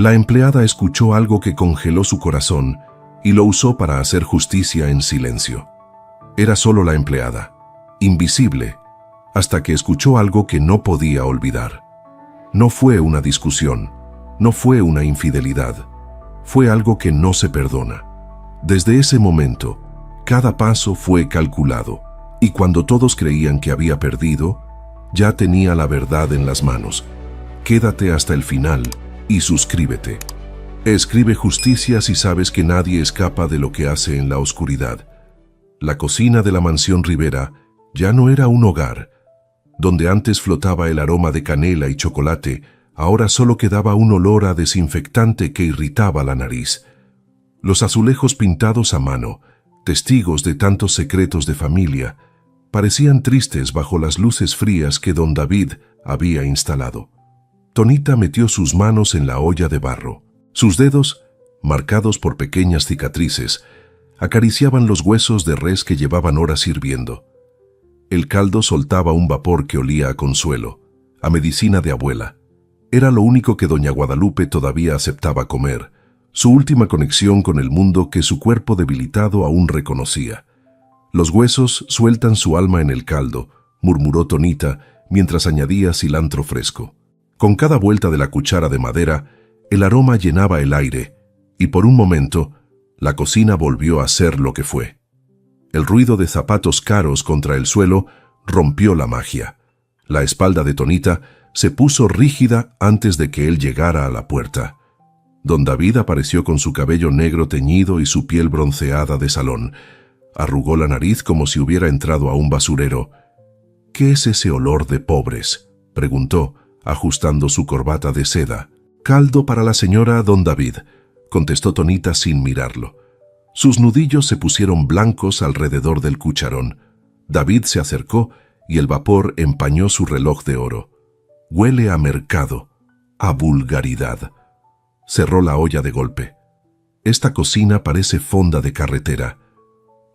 La empleada escuchó algo que congeló su corazón y lo usó para hacer justicia en silencio. Era solo la empleada, invisible, hasta que escuchó algo que no podía olvidar. No fue una discusión, no fue una infidelidad, fue algo que no se perdona. Desde ese momento, cada paso fue calculado, y cuando todos creían que había perdido, ya tenía la verdad en las manos. Quédate hasta el final y suscríbete. Escribe justicia si sabes que nadie escapa de lo que hace en la oscuridad. La cocina de la mansión Rivera ya no era un hogar. Donde antes flotaba el aroma de canela y chocolate, ahora solo quedaba un olor a desinfectante que irritaba la nariz. Los azulejos pintados a mano, testigos de tantos secretos de familia, parecían tristes bajo las luces frías que don David había instalado. Tonita metió sus manos en la olla de barro. Sus dedos, marcados por pequeñas cicatrices, acariciaban los huesos de res que llevaban horas hirviendo. El caldo soltaba un vapor que olía a consuelo, a medicina de abuela. Era lo único que doña Guadalupe todavía aceptaba comer, su última conexión con el mundo que su cuerpo debilitado aún reconocía. Los huesos sueltan su alma en el caldo, murmuró Tonita mientras añadía cilantro fresco. Con cada vuelta de la cuchara de madera, el aroma llenaba el aire, y por un momento, la cocina volvió a ser lo que fue. El ruido de zapatos caros contra el suelo rompió la magia. La espalda de Tonita se puso rígida antes de que él llegara a la puerta. Don David apareció con su cabello negro teñido y su piel bronceada de salón. Arrugó la nariz como si hubiera entrado a un basurero. «¿Qué es ese olor de pobres?», preguntó, ajustando su corbata de seda. «Caldo para la señora don David», contestó Tonita sin mirarlo. Sus nudillos se pusieron blancos alrededor del cucharón. David se acercó y el vapor empañó su reloj de oro. «Huele a mercado, a vulgaridad». Cerró la olla de golpe. «Esta cocina parece fonda de carretera».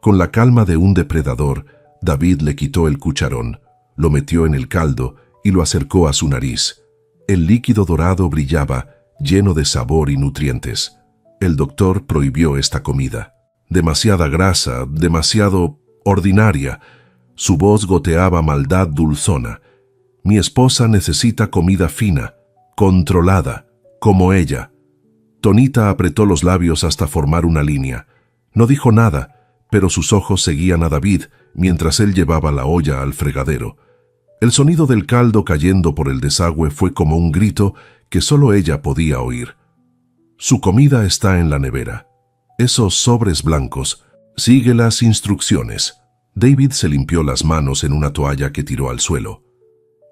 Con la calma de un depredador, David le quitó el cucharón, lo metió en el caldo y lo acercó a su nariz. El líquido dorado brillaba, lleno de sabor y nutrientes. El doctor prohibió esta comida. Demasiada grasa, demasiado ordinaria. Su voz goteaba maldad dulzona. «Mi esposa necesita comida fina, controlada, como ella». Tonita apretó los labios hasta formar una línea. No dijo nada, pero sus ojos seguían a David mientras él llevaba la olla al fregadero. El sonido del caldo cayendo por el desagüe fue como un grito que solo ella podía oír. «Su comida está en la nevera. Esos sobres blancos. Sigue las instrucciones». David se limpió las manos en una toalla que tiró al suelo.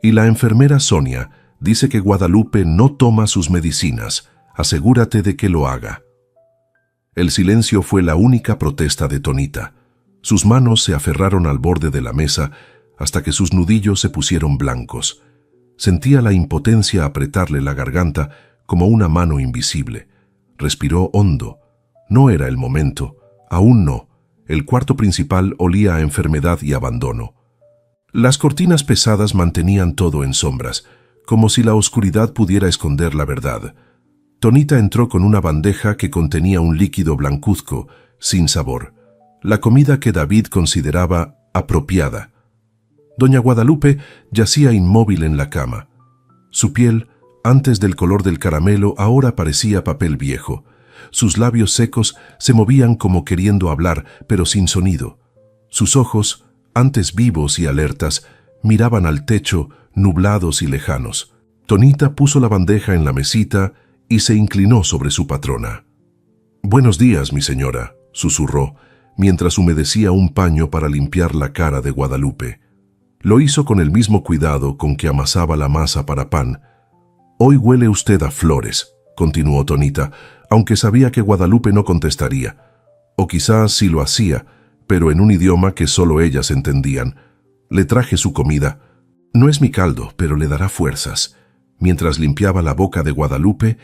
«Y la enfermera Sonia dice que Guadalupe no toma sus medicinas. Asegúrate de que lo haga». El silencio fue la única protesta de Tonita. Sus manos se aferraron al borde de la mesa hasta que sus nudillos se pusieron blancos. Sentía la impotencia apretarle la garganta como una mano invisible. Respiró hondo. No era el momento. Aún no. El cuarto principal olía a enfermedad y abandono. Las cortinas pesadas mantenían todo en sombras, como si la oscuridad pudiera esconder la verdad. Tonita entró con una bandeja que contenía un líquido blancuzco, sin sabor. La comida que David consideraba apropiada. Doña Guadalupe yacía inmóvil en la cama. Su piel, antes del color del caramelo, ahora parecía papel viejo. Sus labios secos se movían como queriendo hablar, pero sin sonido. Sus ojos, antes vivos y alertas, miraban al techo, nublados y lejanos. Tonita puso la bandeja en la mesita y se inclinó sobre su patrona. «Buenos días, mi señora», susurró, mientras humedecía un paño para limpiar la cara de Guadalupe. Lo hizo con el mismo cuidado con que amasaba la masa para pan. «Hoy huele usted a flores», continuó Tonita, aunque sabía que Guadalupe no contestaría. O quizás sí lo hacía, pero en un idioma que solo ellas entendían. «Le traje su comida. No es mi caldo, pero le dará fuerzas». Mientras limpiaba la boca de Guadalupe,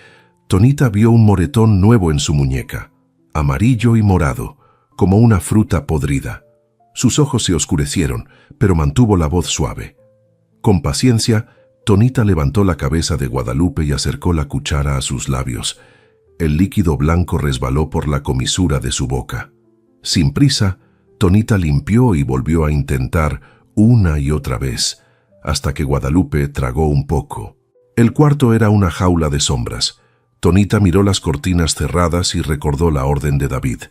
Tonita vio un moretón nuevo en su muñeca, amarillo y morado, como una fruta podrida. Sus ojos se oscurecieron, pero mantuvo la voz suave. Con paciencia, Tonita levantó la cabeza de Guadalupe y acercó la cuchara a sus labios. El líquido blanco resbaló por la comisura de su boca. Sin prisa, Tonita limpió y volvió a intentar una y otra vez, hasta que Guadalupe tragó un poco. El cuarto era una jaula de sombras. Tonita miró las cortinas cerradas y recordó la orden de David.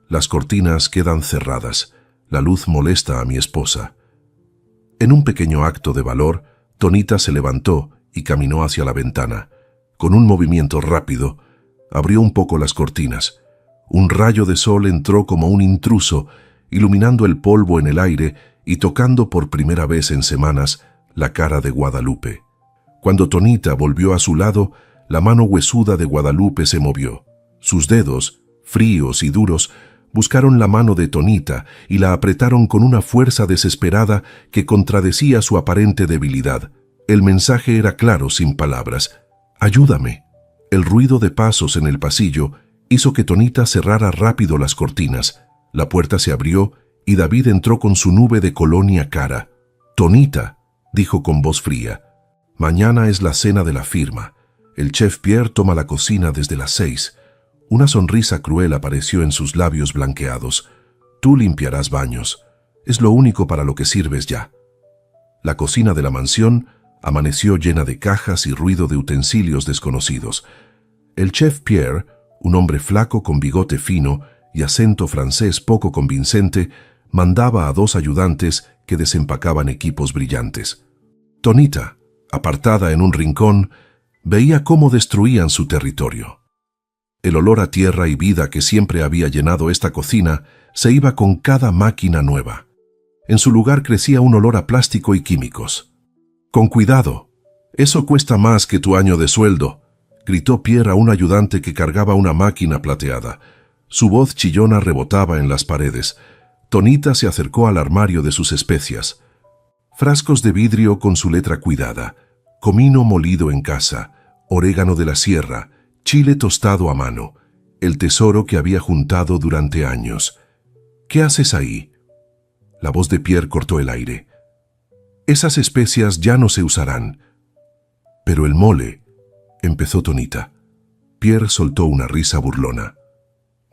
Las cortinas quedan cerradas. La luz molesta a mi esposa. En un pequeño acto de valor, Tonita se levantó y caminó hacia la ventana. Con un movimiento rápido, abrió un poco las cortinas. Un rayo de sol entró como un intruso, iluminando el polvo en el aire y tocando por primera vez en semanas la cara de Guadalupe. Cuando Tonita volvió a su lado, la mano huesuda de Guadalupe se movió. Sus dedos, fríos y duros, buscaron la mano de Tonita y la apretaron con una fuerza desesperada que contradecía su aparente debilidad. El mensaje era claro sin palabras. «Ayúdame». El ruido de pasos en el pasillo hizo que Tonita cerrara rápido las cortinas. La puerta se abrió y David entró con su nube de colonia cara. «Tonita», dijo con voz fría, «mañana es la cena de la firma. El chef Pierre toma la cocina desde las 6. Una sonrisa cruel apareció en sus labios blanqueados. «Tú limpiarás baños. Es lo único para lo que sirves ya». La cocina de la mansión amaneció llena de cajas y ruido de utensilios desconocidos. El chef Pierre, un hombre flaco con bigote fino y acento francés poco convincente, mandaba a 2 ayudantes que desempacaban equipos brillantes. Tonita, apartada en un rincón, veía cómo destruían su territorio. El olor a tierra y vida que siempre había llenado esta cocina se iba con cada máquina nueva. En su lugar crecía un olor a plástico y químicos. «Con cuidado, eso cuesta más que tu año de sueldo», gritó Pierre a un ayudante que cargaba una máquina plateada. Su voz chillona rebotaba en las paredes. Tonita se acercó al armario de sus especias. Frascos de vidrio con su letra cuidada, comino molido en casa, orégano de la sierra, chile tostado a mano, el tesoro que había juntado durante años. «¿Qué haces ahí?». La voz de Pierre cortó el aire. «Esas especias ya no se usarán». «Pero el mole», empezó Tonita. Pierre soltó una risa burlona.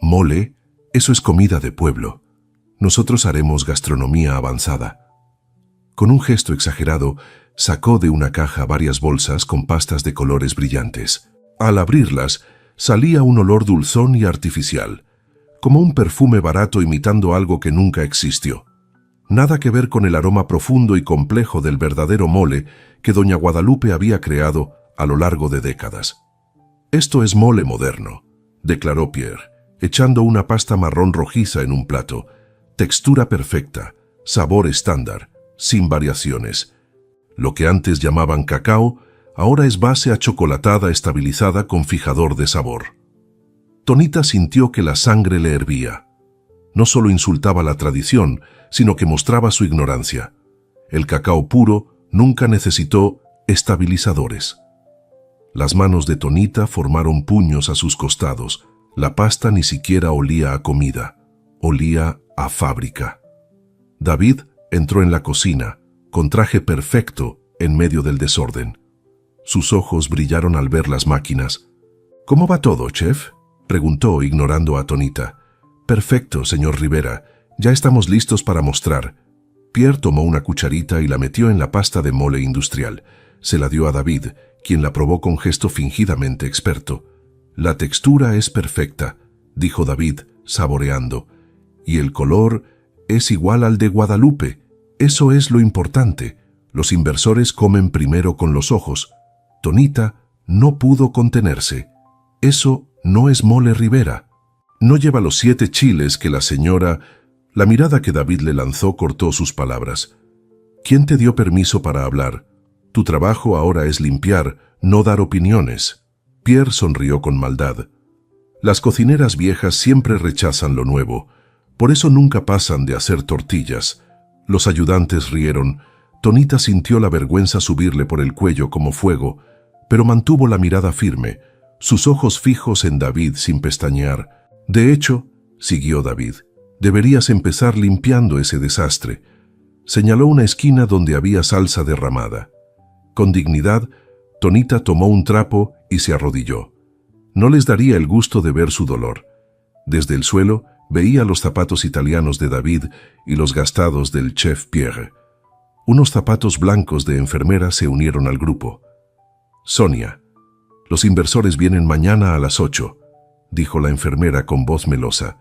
«Mole, eso es comida de pueblo. Nosotros haremos gastronomía avanzada». Con un gesto exagerado, sacó de una caja varias bolsas con pastas de colores brillantes. Al abrirlas, salía un olor dulzón y artificial, como un perfume barato imitando algo que nunca existió. Nada que ver con el aroma profundo y complejo del verdadero mole que doña Guadalupe había creado a lo largo de décadas. «Esto es mole moderno», declaró Pierre, echando una pasta marrón rojiza en un plato. «Textura perfecta, sabor estándar, sin variaciones. Lo que antes llamaban cacao, ahora es base achocolatada estabilizada con fijador de sabor». Tonita sintió que la sangre le hervía. No solo insultaba la tradición, sino que mostraba su ignorancia. El cacao puro nunca necesitó estabilizadores. Las manos de Tonita formaron puños a sus costados. La pasta ni siquiera olía a comida, olía a fábrica. David entró en la cocina, con traje perfecto en medio del desorden. Sus ojos brillaron al ver las máquinas. «¿Cómo va todo, chef?», preguntó, ignorando a Tonita. «Perfecto, señor Rivera. Ya estamos listos para mostrar». Pierre tomó una cucharita y la metió en la pasta de mole industrial. Se la dio a David, quien la probó con gesto fingidamente experto. «La textura es perfecta», dijo David, saboreando. «Y el color es igual al de Guadalupe. Eso es lo importante. Los inversores comen primero con los ojos». Tonita no pudo contenerse. «Eso no es mole Rivera. No lleva los 7 chiles que la señora...». La mirada que David le lanzó cortó sus palabras. «¿Quién te dio permiso para hablar? Tu trabajo ahora es limpiar, no dar opiniones». Pierre sonrió con maldad. «Las cocineras viejas siempre rechazan lo nuevo. Por eso nunca pasan de hacer tortillas». Los ayudantes rieron. Tonita sintió la vergüenza subirle por el cuello como fuego, pero mantuvo la mirada firme, sus ojos fijos en David sin pestañear. «De hecho», siguió David, «deberías empezar limpiando ese desastre». Señaló una esquina donde había salsa derramada. Con dignidad, Tonita tomó un trapo y se arrodilló. No les daría el gusto de ver su dolor. Desde el suelo veía los zapatos italianos de David y los gastados del chef Pierre. Unos zapatos blancos de enfermera se unieron al grupo. «Sonia, los inversores vienen mañana a las 8», dijo la enfermera con voz melosa.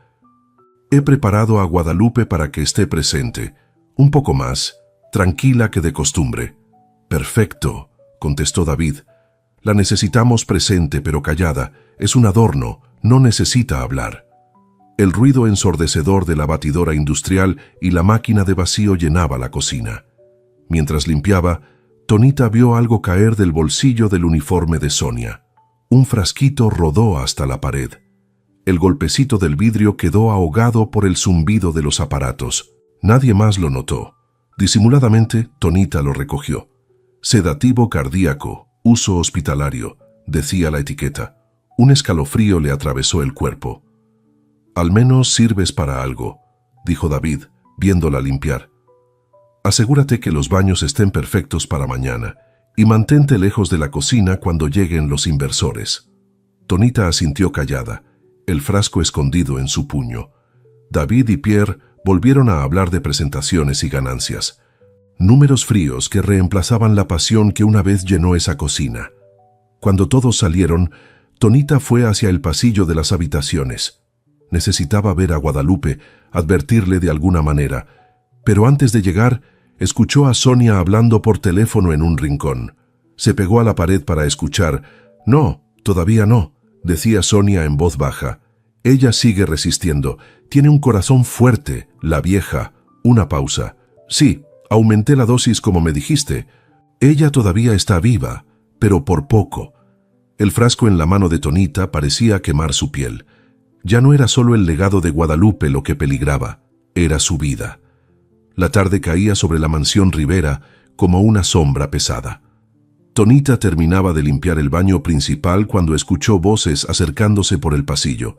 «He preparado a Guadalupe para que esté presente, un poco más, tranquila que de costumbre». «Perfecto», contestó David. «La necesitamos presente pero callada, es un adorno, no necesita hablar». El ruido ensordecedor de la batidora industrial y la máquina de vacío llenaba la cocina. Mientras limpiaba, Tonita vio algo caer del bolsillo del uniforme de Sonia. Un frasquito rodó hasta la pared. El golpecito del vidrio quedó ahogado por el zumbido de los aparatos. Nadie más lo notó. Disimuladamente, Tonita lo recogió. «Sedativo cardíaco, uso hospitalario», decía la etiqueta. Un escalofrío le atravesó el cuerpo. «Al menos sirves para algo», dijo David, viéndola limpiar. «Asegúrate que los baños estén perfectos para mañana y mantente lejos de la cocina cuando lleguen los inversores». Tonita asintió callada, el frasco escondido en su puño. David y Pierre volvieron a hablar de presentaciones y ganancias. Números fríos que reemplazaban la pasión que una vez llenó esa cocina. Cuando todos salieron, Tonita fue hacia el pasillo de las habitaciones. Necesitaba ver a Guadalupe, advertirle de alguna manera, pero antes de llegar, escuchó a Sonia hablando por teléfono en un rincón. Se pegó a la pared para escuchar. «No, todavía no», decía Sonia en voz baja. «Ella sigue resistiendo. Tiene un corazón fuerte, la vieja». Una pausa. «Sí, aumenté la dosis como me dijiste. Ella todavía está viva, pero por poco». El frasco en la mano de Tonita parecía quemar su piel. Ya no era solo el legado de Guadalupe lo que peligraba, era su vida. La tarde caía sobre la mansión Rivera como una sombra pesada. Tonita terminaba de limpiar el baño principal cuando escuchó voces acercándose por el pasillo.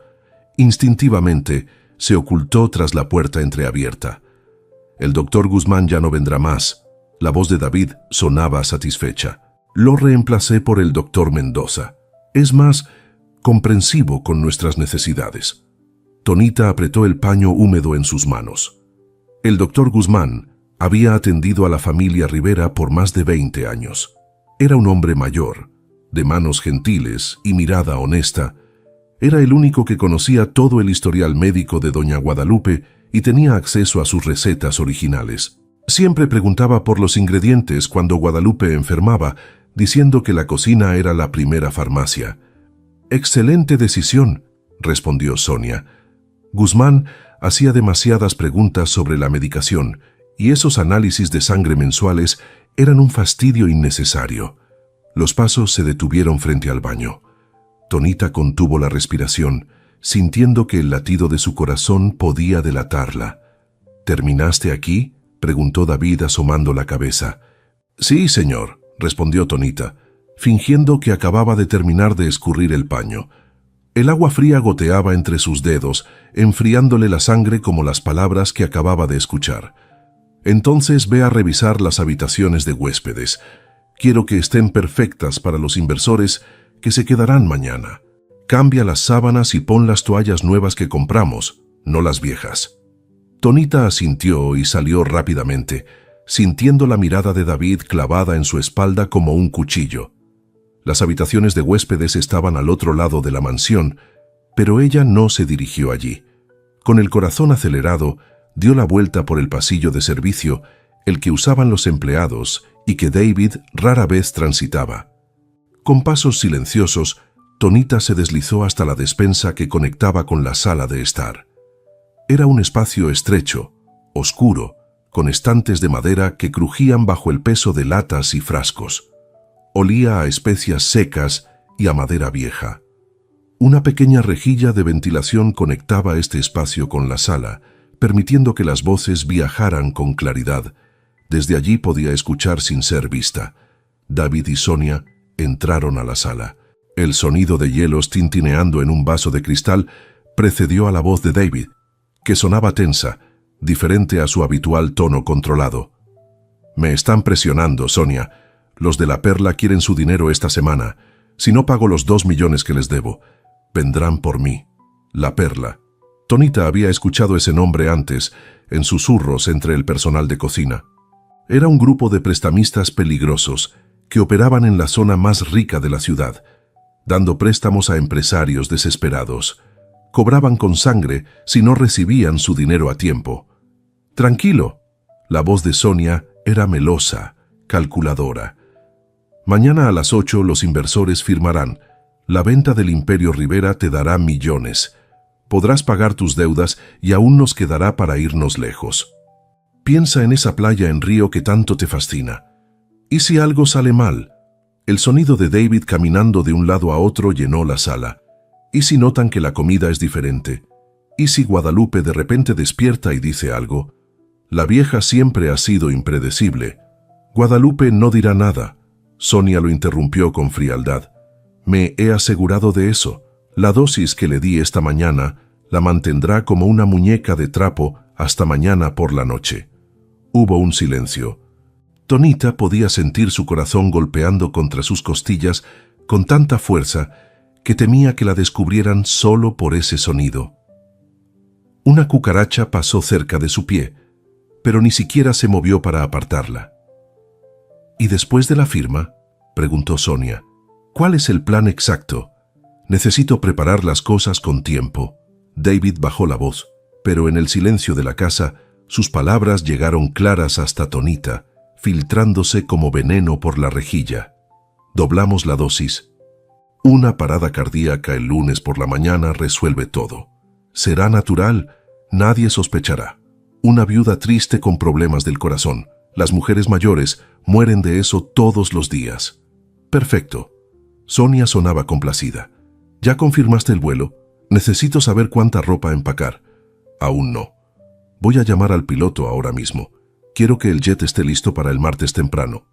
Instintivamente, se ocultó tras la puerta entreabierta. «El doctor Guzmán ya no vendrá más». La voz de David sonaba satisfecha. «Lo reemplacé por el doctor Mendoza. Es más comprensivo con nuestras necesidades». Tonita apretó el paño húmedo en sus manos. El doctor Guzmán había atendido a la familia Rivera por más de 20 años. Era un hombre mayor, de manos gentiles y mirada honesta. Era el único que conocía todo el historial médico de doña Guadalupe y tenía acceso a sus recetas originales. Siempre preguntaba por los ingredientes cuando Guadalupe enfermaba, diciendo que la cocina era la primera farmacia. «Excelente decisión», respondió Sonia. Guzmán hacía demasiadas preguntas sobre la medicación y esos análisis de sangre mensuales eran un fastidio innecesario. Los pasos se detuvieron frente al baño. Tonita contuvo la respiración, sintiendo que el latido de su corazón podía delatarla. «¿Terminaste aquí?», preguntó David asomando la cabeza. «Sí, señor», respondió Tonita, fingiendo que acababa de terminar de escurrir el paño. El agua fría goteaba entre sus dedos, enfriándole la sangre como las palabras que acababa de escuchar. «Entonces ve a revisar las habitaciones de huéspedes. Quiero que estén perfectas para los inversores que se quedarán mañana. Cambia las sábanas y pon las toallas nuevas que compramos, no las viejas». Tonita asintió y salió rápidamente, sintiendo la mirada de David clavada en su espalda como un cuchillo. Las habitaciones de huéspedes estaban al otro lado de la mansión, pero ella no se dirigió allí. Con el corazón acelerado, dio la vuelta por el pasillo de servicio, el que usaban los empleados y que David rara vez transitaba. Con pasos silenciosos, Tonita se deslizó hasta la despensa que conectaba con la sala de estar. Era un espacio estrecho, oscuro, con estantes de madera que crujían bajo el peso de latas y frascos. Olía a especias secas y a madera vieja. Una pequeña rejilla de ventilación conectaba este espacio con la sala, permitiendo que las voces viajaran con claridad. Desde allí podía escuchar sin ser vista. David y Sonia entraron a la sala. El sonido de hielos tintineando en un vaso de cristal precedió a la voz de David, que sonaba tensa, diferente a su habitual tono controlado. «Me están presionando, Sonia. Los de la Perla quieren su dinero esta semana. Si no pago los 2 millones que les debo, vendrán por mí. La Perla. Tonita había escuchado ese nombre antes, en susurros entre el personal de cocina. Era un grupo de prestamistas peligrosos que operaban en la zona más rica de la ciudad, dando préstamos a empresarios desesperados. Cobraban con sangre si no recibían su dinero a tiempo. Tranquilo. La voz de Sonia era melosa, calculadora. Mañana a las 8 los inversores firmarán. La venta del Imperio Rivera te dará millones. Podrás pagar tus deudas y aún nos quedará para irnos lejos. Piensa en esa playa en Río que tanto te fascina. ¿Y si algo sale mal? El sonido de David caminando de un lado a otro llenó la sala. ¿Y si notan que la comida es diferente? ¿Y si Guadalupe de repente despierta y dice algo? La vieja siempre ha sido impredecible. Guadalupe no dirá nada. Sonia lo interrumpió con frialdad. Me he asegurado de eso. La dosis que le di esta mañana la mantendrá como una muñeca de trapo hasta mañana por la noche. Hubo un silencio. Tonita podía sentir su corazón golpeando contra sus costillas con tanta fuerza que temía que la descubrieran solo por ese sonido. Una cucaracha pasó cerca de su pie, pero ni siquiera se movió para apartarla. ¿Y después de la firma?, preguntó Sonia. ¿Cuál es el plan exacto? Necesito preparar las cosas con tiempo. David bajó la voz, pero en el silencio de la casa, sus palabras llegaron claras hasta Tonita, filtrándose como veneno por la rejilla. Doblamos la dosis. Una parada cardíaca el lunes por la mañana resuelve todo. Será natural, nadie sospechará. Una viuda triste con problemas del corazón. Las mujeres mayores mueren de eso todos los días. Perfecto. Sonia sonaba complacida. ¿Ya confirmaste el vuelo? Necesito saber cuánta ropa empacar. Aún no. Voy a llamar al piloto ahora mismo. Quiero que el jet esté listo para el martes temprano.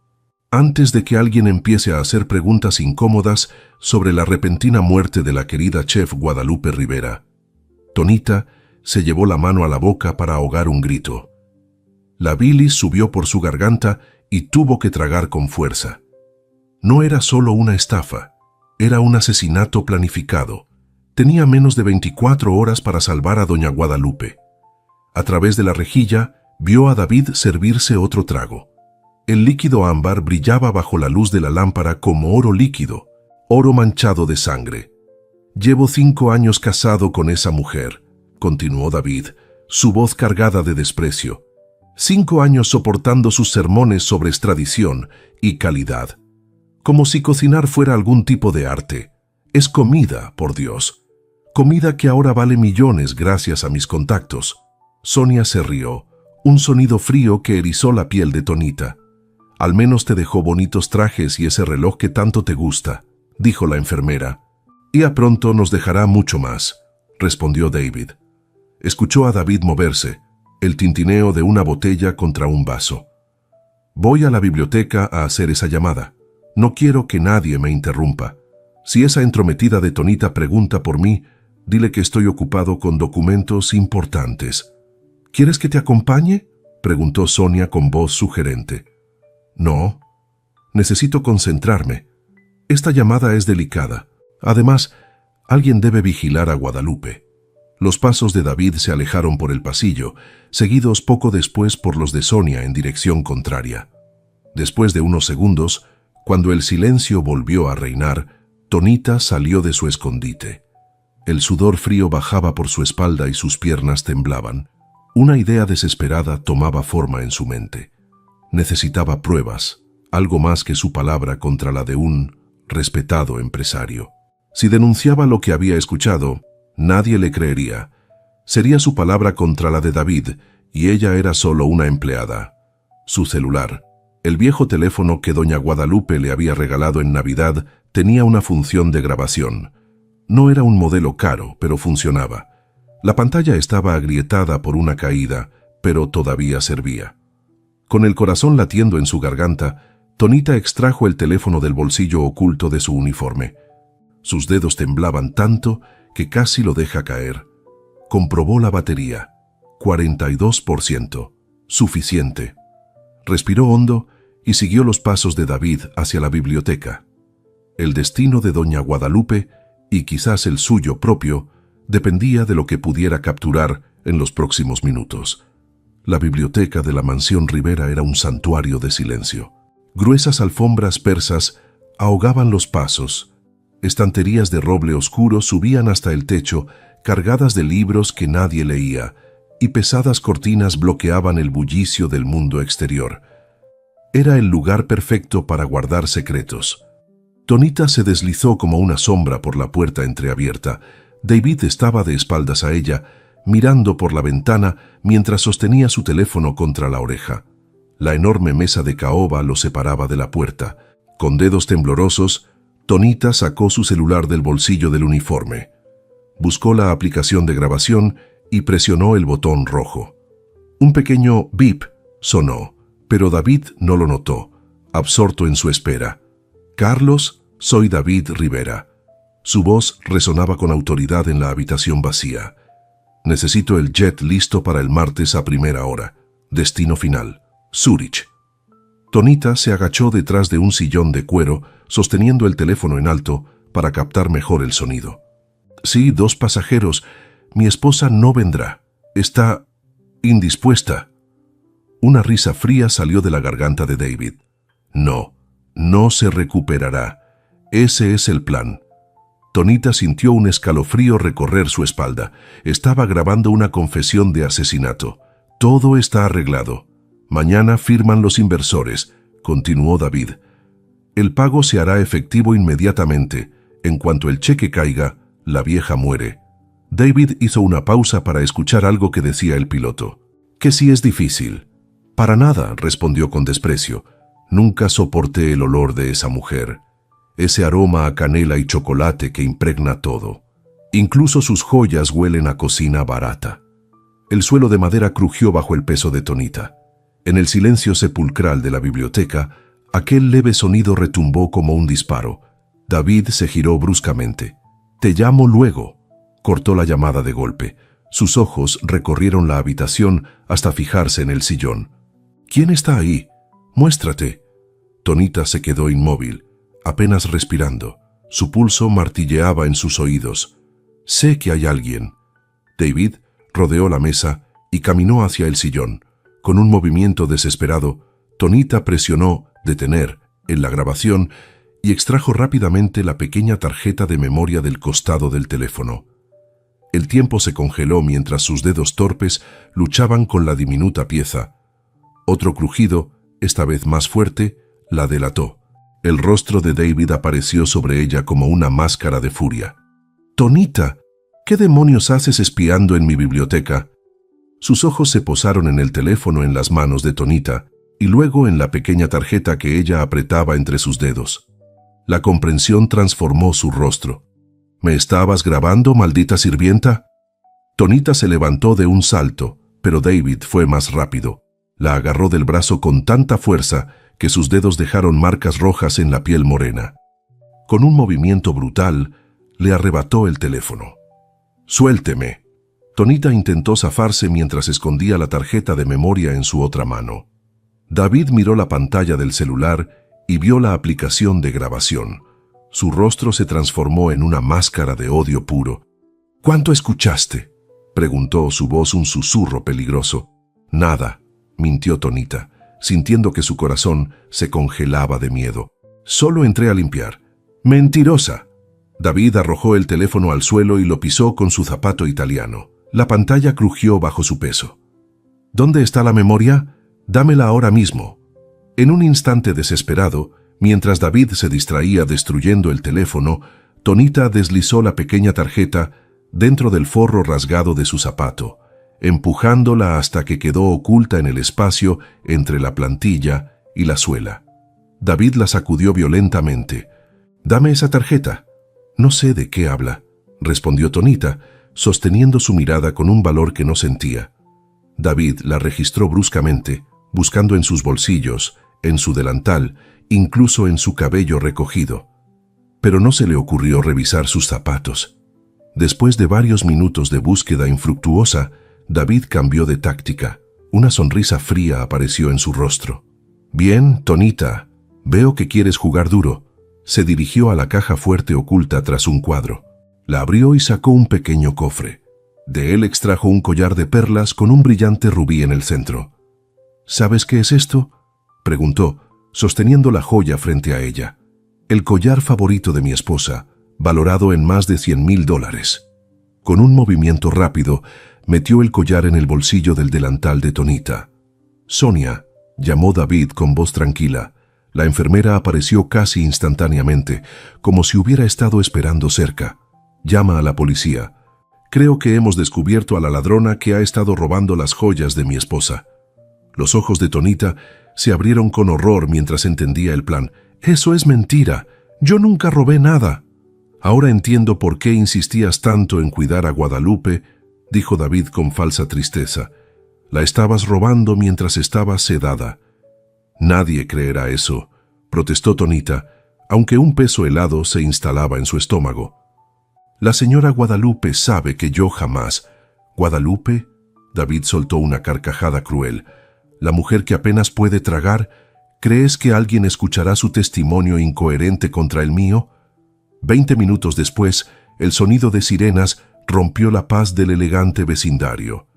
Antes de que alguien empiece a hacer preguntas incómodas sobre la repentina muerte de la querida chef Guadalupe Rivera, Tonita se llevó la mano a la boca para ahogar un grito. La bilis subió por su garganta y tuvo que tragar con fuerza. No era solo una estafa, era un asesinato planificado. Tenía menos de 24 horas para salvar a doña Guadalupe. A través de la rejilla, vio a David servirse otro trago. El líquido ámbar brillaba bajo la luz de la lámpara como oro líquido, oro manchado de sangre. «Llevo 5 años casado con esa mujer», continuó David, su voz cargada de desprecio. 5 años soportando sus sermones sobre extradición y calidad. Como si cocinar fuera algún tipo de arte. Es comida, por Dios. Comida que ahora vale millones gracias a mis contactos. Sonia se rió, un sonido frío que erizó la piel de Tonita. Al menos te dejó bonitos trajes y ese reloj que tanto te gusta, dijo la enfermera. Y a pronto nos dejará mucho más, respondió David. Escuchó a David moverse, el tintineo de una botella contra un vaso. Voy a la biblioteca a hacer esa llamada. No quiero que nadie me interrumpa. Si esa entrometida de Tonita pregunta por mí, dile que estoy ocupado con documentos importantes. ¿Quieres que te acompañe?, preguntó Sonia con voz sugerente. No. Necesito concentrarme. Esta llamada es delicada. Además, alguien debe vigilar a Guadalupe. Los pasos de David se alejaron por el pasillo, seguidos poco después por los de Sonia en dirección contraria. Después de unos segundos, cuando el silencio volvió a reinar, Tonita salió de su escondite. El sudor frío bajaba por su espalda y sus piernas temblaban. Una idea desesperada tomaba forma en su mente. Necesitaba pruebas, algo más que su palabra contra la de un respetado empresario. Si denunciaba lo que había escuchado, nadie le creería. Sería su palabra contra la de David, y ella era solo una empleada. Su celular, el viejo teléfono que doña Guadalupe le había regalado en Navidad, tenía una función de grabación. No era un modelo caro, pero funcionaba. La pantalla estaba agrietada por una caída, pero todavía servía. Con el corazón latiendo en su garganta, Tonita extrajo el teléfono del bolsillo oculto de su uniforme. Sus dedos temblaban tanto que casi lo deja caer. Comprobó la batería. 42%. Suficiente. Respiró hondo y siguió los pasos de David hacia la biblioteca. El destino de doña Guadalupe, y quizás el suyo propio, dependía de lo que pudiera capturar en los próximos minutos. La biblioteca de la mansión Rivera era un santuario de silencio. Gruesas alfombras persas ahogaban los pasos. Estanterías de roble oscuro subían hasta el techo, cargadas de libros que nadie leía, y pesadas cortinas bloqueaban el bullicio del mundo exterior. Era el lugar perfecto para guardar secretos. Tonita se deslizó como una sombra por la puerta entreabierta. David estaba de espaldas a ella, mirando por la ventana mientras sostenía su teléfono contra la oreja. La enorme mesa de caoba lo separaba de la puerta. Con dedos temblorosos, Tonita sacó su celular del bolsillo del uniforme. Buscó la aplicación de grabación y presionó el botón rojo. Un pequeño bip sonó, pero David no lo notó, absorto en su espera. «Carlos, soy David Rivera». Su voz resonaba con autoridad en la habitación vacía. «Necesito el jet listo para el martes a primera hora. Destino final, Zúrich». Tonita se agachó detrás de un sillón de cuero, sosteniendo el teléfono en alto para captar mejor el sonido. «Sí, 2 pasajeros. Mi esposa no vendrá. Está indispuesta». Una risa fría salió de la garganta de David. No se recuperará. Ese es el plan. Tonita sintió un escalofrío recorrer su espalda. Estaba grabando una confesión de asesinato. Todo está arreglado. Mañana firman los inversores, continuó David. El pago se hará efectivo inmediatamente. En cuanto el cheque caiga, la vieja muere. David hizo una pausa para escuchar algo que decía el piloto. «Que sí es difícil». «Para nada», respondió con desprecio. «Nunca soporté el olor de esa mujer. Ese aroma a canela y chocolate que impregna todo. Incluso sus joyas huelen a cocina barata». El suelo de madera crujió bajo el peso de Tonita. En el silencio sepulcral de la biblioteca, aquel leve sonido retumbó como un disparo. David se giró bruscamente. «Te llamo luego», cortó la llamada de golpe. Sus ojos recorrieron la habitación hasta fijarse en el sillón. «¿Quién está ahí? Muéstrate». Tonita se quedó inmóvil, apenas respirando. Su pulso martilleaba en sus oídos. «Sé que hay alguien». David rodeó la mesa y caminó hacia el sillón. Con un movimiento desesperado, Tonita presionó «detener» en la grabación y extrajo rápidamente la pequeña tarjeta de memoria del costado del teléfono. El tiempo se congeló mientras sus dedos torpes luchaban con la diminuta pieza. Otro crujido, esta vez más fuerte, la delató. El rostro de David apareció sobre ella como una máscara de furia. «Tonita, ¿qué demonios haces espiando en mi biblioteca?» Sus ojos se posaron en el teléfono en las manos de Tonita y luego en la pequeña tarjeta que ella apretaba entre sus dedos. La comprensión transformó su rostro. «¿Me estabas grabando, maldita sirvienta?» Tonita se levantó de un salto, pero David fue más rápido. La agarró del brazo con tanta fuerza que sus dedos dejaron marcas rojas en la piel morena. Con un movimiento brutal, le arrebató el teléfono. «Suélteme». Tonita intentó zafarse mientras escondía la tarjeta de memoria en su otra mano. David miró la pantalla del celular y vio la aplicación de grabación. Su rostro se transformó en una máscara de odio puro. «¿Cuánto escuchaste?», preguntó, su voz un susurro peligroso. «Nada», mintió Tonita, sintiendo que su corazón se congelaba de miedo. «Solo entré a limpiar». «¡Mentirosa!». David arrojó el teléfono al suelo y lo pisó con su zapato italiano. La pantalla crujió bajo su peso. «¿Dónde está la memoria? Dámela ahora mismo». En un instante desesperado, mientras David se distraía destruyendo el teléfono, Tonita deslizó la pequeña tarjeta dentro del forro rasgado de su zapato, empujándola hasta que quedó oculta en el espacio entre la plantilla y la suela. David la sacudió violentamente. «Dame esa tarjeta». «No sé de qué habla», respondió Tonita, sosteniendo su mirada con un valor que no sentía. David la registró bruscamente, buscando en sus bolsillos, en su delantal, incluso en su cabello recogido. Pero no se le ocurrió revisar sus zapatos. Después de varios minutos de búsqueda infructuosa, David cambió de táctica. Una sonrisa fría apareció en su rostro. Bien, Tonita, veo que quieres jugar duro. Se dirigió a la caja fuerte oculta tras un cuadro. La abrió y sacó un pequeño cofre. De él extrajo un collar de perlas con un brillante rubí en el centro. ¿Sabes qué es esto?, preguntó, sosteniendo la joya frente a ella. El collar favorito de mi esposa, valorado en más de $100,000. Con un movimiento rápido, metió el collar en el bolsillo del delantal de Tonita. Sonia, llamó David con voz tranquila. La enfermera apareció casi instantáneamente, como si hubiera estado esperando cerca. Llama a la policía. Creo que hemos descubierto a la ladrona que ha estado robando las joyas de mi esposa. Los ojos de Tonita se abrieron con horror mientras entendía el plan. Eso es mentira. Yo nunca robé nada. Ahora entiendo por qué insistías tanto en cuidar a Guadalupe, dijo David con falsa tristeza. La estabas robando mientras estaba sedada. Nadie creerá eso, protestó Tonita, aunque un peso helado se instalaba en su estómago. La señora Guadalupe sabe que yo jamás... ¿Guadalupe? David soltó una carcajada cruel. La mujer que apenas puede tragar. ¿Crees que alguien escuchará su testimonio incoherente contra el mío? 20 minutos después, el sonido de sirenas rompió la paz del elegante vecindario.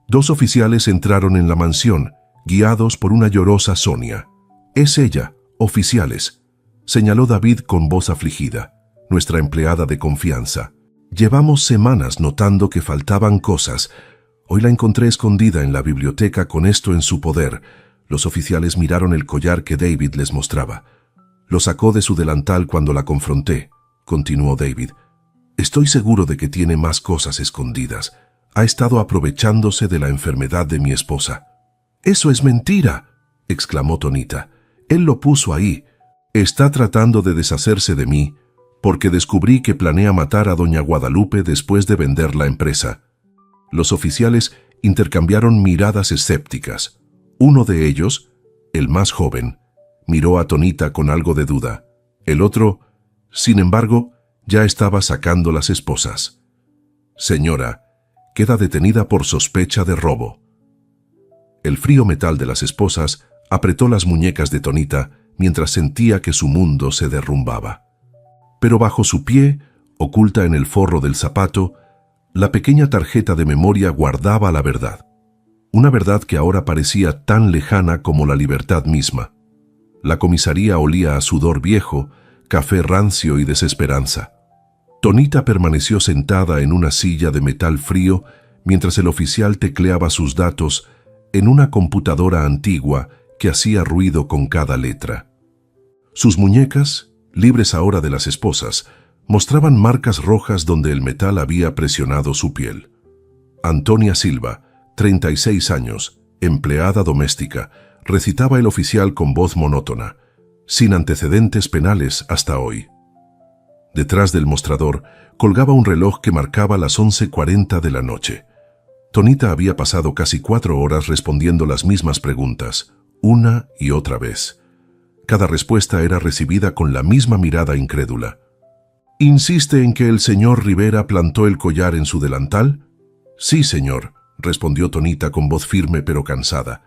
2 oficiales entraron en la mansión, guiados por una llorosa Sonia. «Es ella, oficiales», señaló David con voz afligida, nuestra empleada de confianza. «Llevamos semanas notando que faltaban cosas. Hoy la encontré escondida en la biblioteca con esto en su poder». Los oficiales miraron el collar que David les mostraba. «Lo sacó de su delantal cuando la confronté», continuó David. «Estoy seguro de que tiene más cosas escondidas. Ha estado aprovechándose de la enfermedad de mi esposa». «Eso es mentira», exclamó Tonita. «Él lo puso ahí. Está tratando de deshacerse de mí porque descubrí que planea matar a doña Guadalupe después de vender la empresa». Los oficiales intercambiaron miradas escépticas. Uno de ellos, el más joven, miró a Tonita con algo de duda. El otro, sin embargo, ya estaba sacando las esposas. «Señora, queda detenida por sospecha de robo». El frío metal de las esposas apretó las muñecas de Tonita mientras sentía que su mundo se derrumbaba. Pero bajo su pie, oculta en el forro del zapato, la pequeña tarjeta de memoria guardaba la verdad. Una verdad que ahora parecía tan lejana como la libertad misma. La comisaría olía a sudor viejo, café rancio y desesperanza. Tonita permaneció sentada en una silla de metal frío mientras el oficial tecleaba sus datos en una computadora antigua que hacía ruido con cada letra. Sus muñecas, libres ahora de las esposas, mostraban marcas rojas donde el metal había presionado su piel. Antonia Silva, 36 años, empleada doméstica, recitaba el oficial con voz monótona, sin antecedentes penales hasta hoy. Detrás del mostrador colgaba un reloj que marcaba las 11:40 de la noche. Tonita había pasado casi 4 horas respondiendo las mismas preguntas, una y otra vez. Cada respuesta era recibida con la misma mirada incrédula. «¿Insiste en que el señor Rivera plantó el collar en su delantal?» «Sí, señor», respondió Tonita con voz firme pero cansada.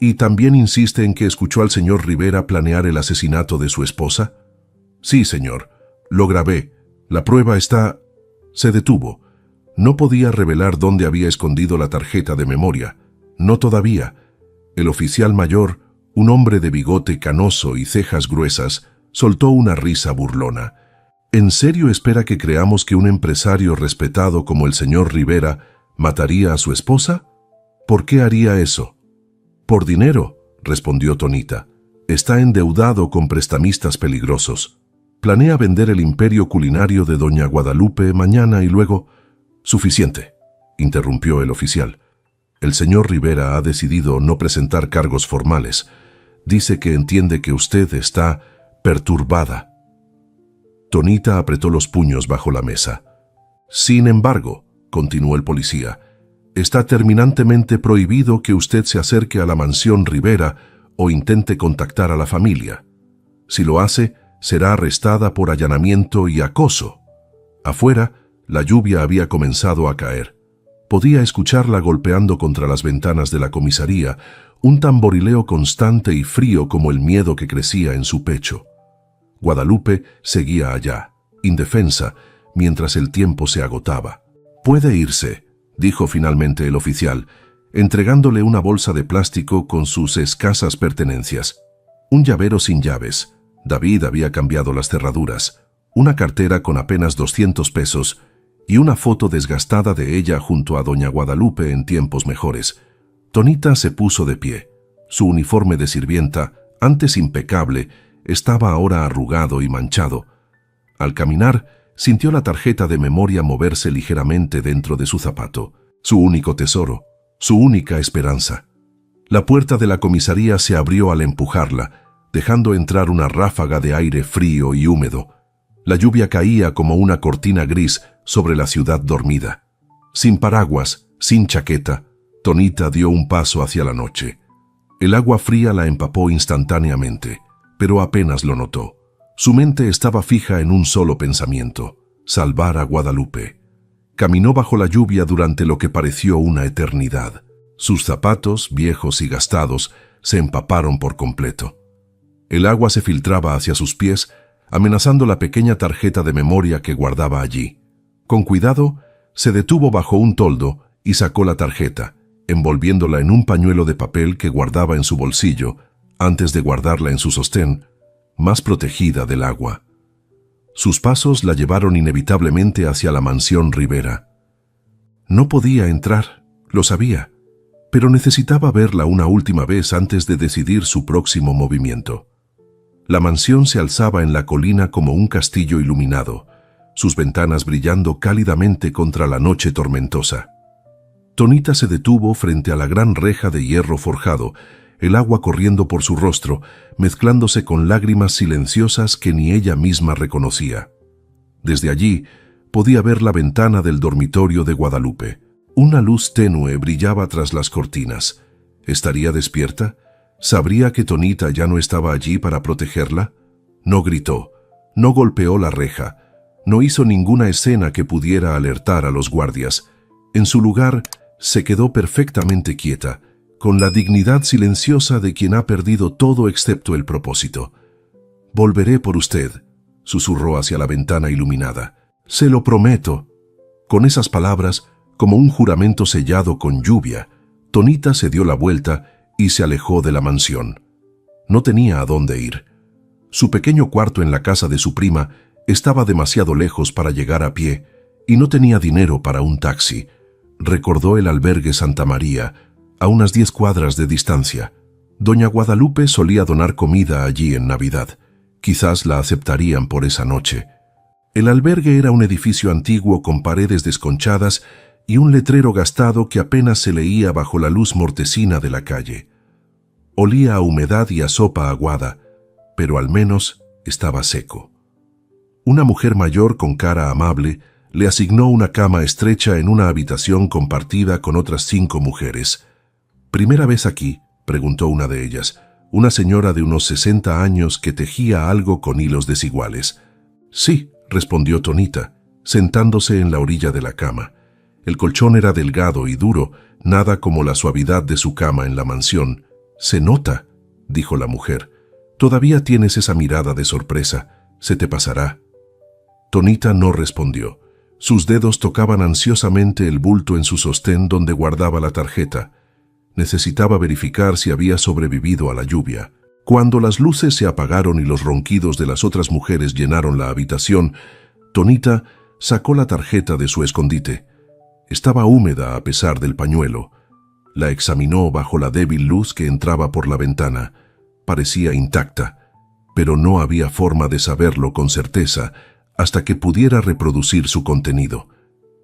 «¿Y también insiste en que escuchó al señor Rivera planear el asesinato de su esposa?» «Sí, señor. Lo grabé. La prueba está...» Se detuvo. No podía revelar dónde había escondido la tarjeta de memoria. No todavía. El oficial mayor, un hombre de bigote canoso y cejas gruesas, soltó una risa burlona. ¿En serio espera que creamos que un empresario respetado como el señor Rivera mataría a su esposa? ¿Por qué haría eso? «Por dinero», respondió Tonita. «Está endeudado con prestamistas peligrosos. Planea vender el imperio culinario de doña Guadalupe mañana y luego...» «Suficiente», interrumpió el oficial. «El señor Rivera ha decidido no presentar cargos formales. Dice que entiende que usted está perturbada». Tonita apretó los puños bajo la mesa. «Sin embargo», continuó el policía, «está terminantemente prohibido que usted se acerque a la mansión Rivera o intente contactar a la familia. Si lo hace, será arrestada por allanamiento y acoso». Afuera, la lluvia había comenzado a caer. Podía escucharla golpeando contra las ventanas de la comisaría, un tamborileo constante y frío como el miedo que crecía en su pecho. Guadalupe seguía allá, indefensa, mientras el tiempo se agotaba. «Puede irse», dijo finalmente el oficial, entregándole una bolsa de plástico con sus escasas pertenencias. Un llavero sin llaves. David había cambiado las cerraduras. Una cartera con apenas 200 pesos y una foto desgastada de ella junto a doña Guadalupe en tiempos mejores. Tonita se puso de pie. Su uniforme de sirvienta, antes impecable, estaba ahora arrugado y manchado. Al caminar, sintió la tarjeta de memoria moverse ligeramente dentro de su zapato. Su único tesoro, su única esperanza. La puerta de la comisaría se abrió al empujarla, dejando entrar una ráfaga de aire frío y húmedo. La lluvia caía como una cortina gris sobre la ciudad dormida. Sin paraguas, sin chaqueta, Tonita dio un paso hacia la noche. El agua fría la empapó instantáneamente, pero apenas lo notó. Su mente estaba fija en un solo pensamiento: salvar a Guadalupe. Caminó bajo la lluvia durante lo que pareció una eternidad. Sus zapatos, viejos y gastados, se empaparon por completo. El agua se filtraba hacia sus pies, amenazando la pequeña tarjeta de memoria que guardaba allí. Con cuidado, se detuvo bajo un toldo y sacó la tarjeta, envolviéndola en un pañuelo de papel que guardaba en su bolsillo, antes de guardarla en su sostén, más protegida del agua. Sus pasos la llevaron inevitablemente hacia la mansión Rivera. No podía entrar, lo sabía, pero necesitaba verla una última vez antes de decidir su próximo movimiento. La mansión se alzaba en la colina como un castillo iluminado, sus ventanas brillando cálidamente contra la noche tormentosa. Tonita se detuvo frente a la gran reja de hierro forjado, el agua corriendo por su rostro, mezclándose con lágrimas silenciosas que ni ella misma reconocía. Desde allí podía ver la ventana del dormitorio de Guadalupe. Una luz tenue brillaba tras las cortinas. ¿Estaría despierta? ¿Sabría que Tonita ya no estaba allí para protegerla? No gritó, no golpeó la reja, no hizo ninguna escena que pudiera alertar a los guardias. En su lugar, se quedó perfectamente quieta, con la dignidad silenciosa de quien ha perdido todo excepto el propósito. «Volveré por usted», susurró hacia la ventana iluminada. «Se lo prometo». Con esas palabras, como un juramento sellado con lluvia, Tonita se dio la vuelta y se alejó de la mansión. No tenía a dónde ir. Su pequeño cuarto en la casa de su prima estaba demasiado lejos para llegar a pie y no tenía dinero para un taxi. Recordó el albergue Santa María, a unas 10 cuadras de distancia. Doña Guadalupe solía donar comida allí en Navidad. Quizás la aceptarían por esa noche. El albergue era un edificio antiguo con paredes desconchadas y un letrero gastado que apenas se leía bajo la luz mortecina de la calle. Olía a humedad y a sopa aguada, pero al menos estaba seco. Una mujer mayor con cara amable le asignó una cama estrecha en una habitación compartida con otras 5 mujeres. «¿Primera vez aquí?», preguntó una de ellas, una señora de unos 60 años que tejía algo con hilos desiguales. «Sí», respondió Tonita, sentándose en la orilla de la cama. El colchón era delgado y duro, nada como la suavidad de su cama en la mansión. «Se nota», dijo la mujer. «Todavía tienes esa mirada de sorpresa. Se te pasará». Tonita no respondió. Sus dedos tocaban ansiosamente el bulto en su sostén donde guardaba la tarjeta. Necesitaba verificar si había sobrevivido a la lluvia. Cuando las luces se apagaron y los ronquidos de las otras mujeres llenaron la habitación, Tonita sacó la tarjeta de su escondite. Estaba húmeda a pesar del pañuelo. La examinó bajo la débil luz que entraba por la ventana. Parecía intacta, pero no había forma de saberlo con certeza hasta que pudiera reproducir su contenido.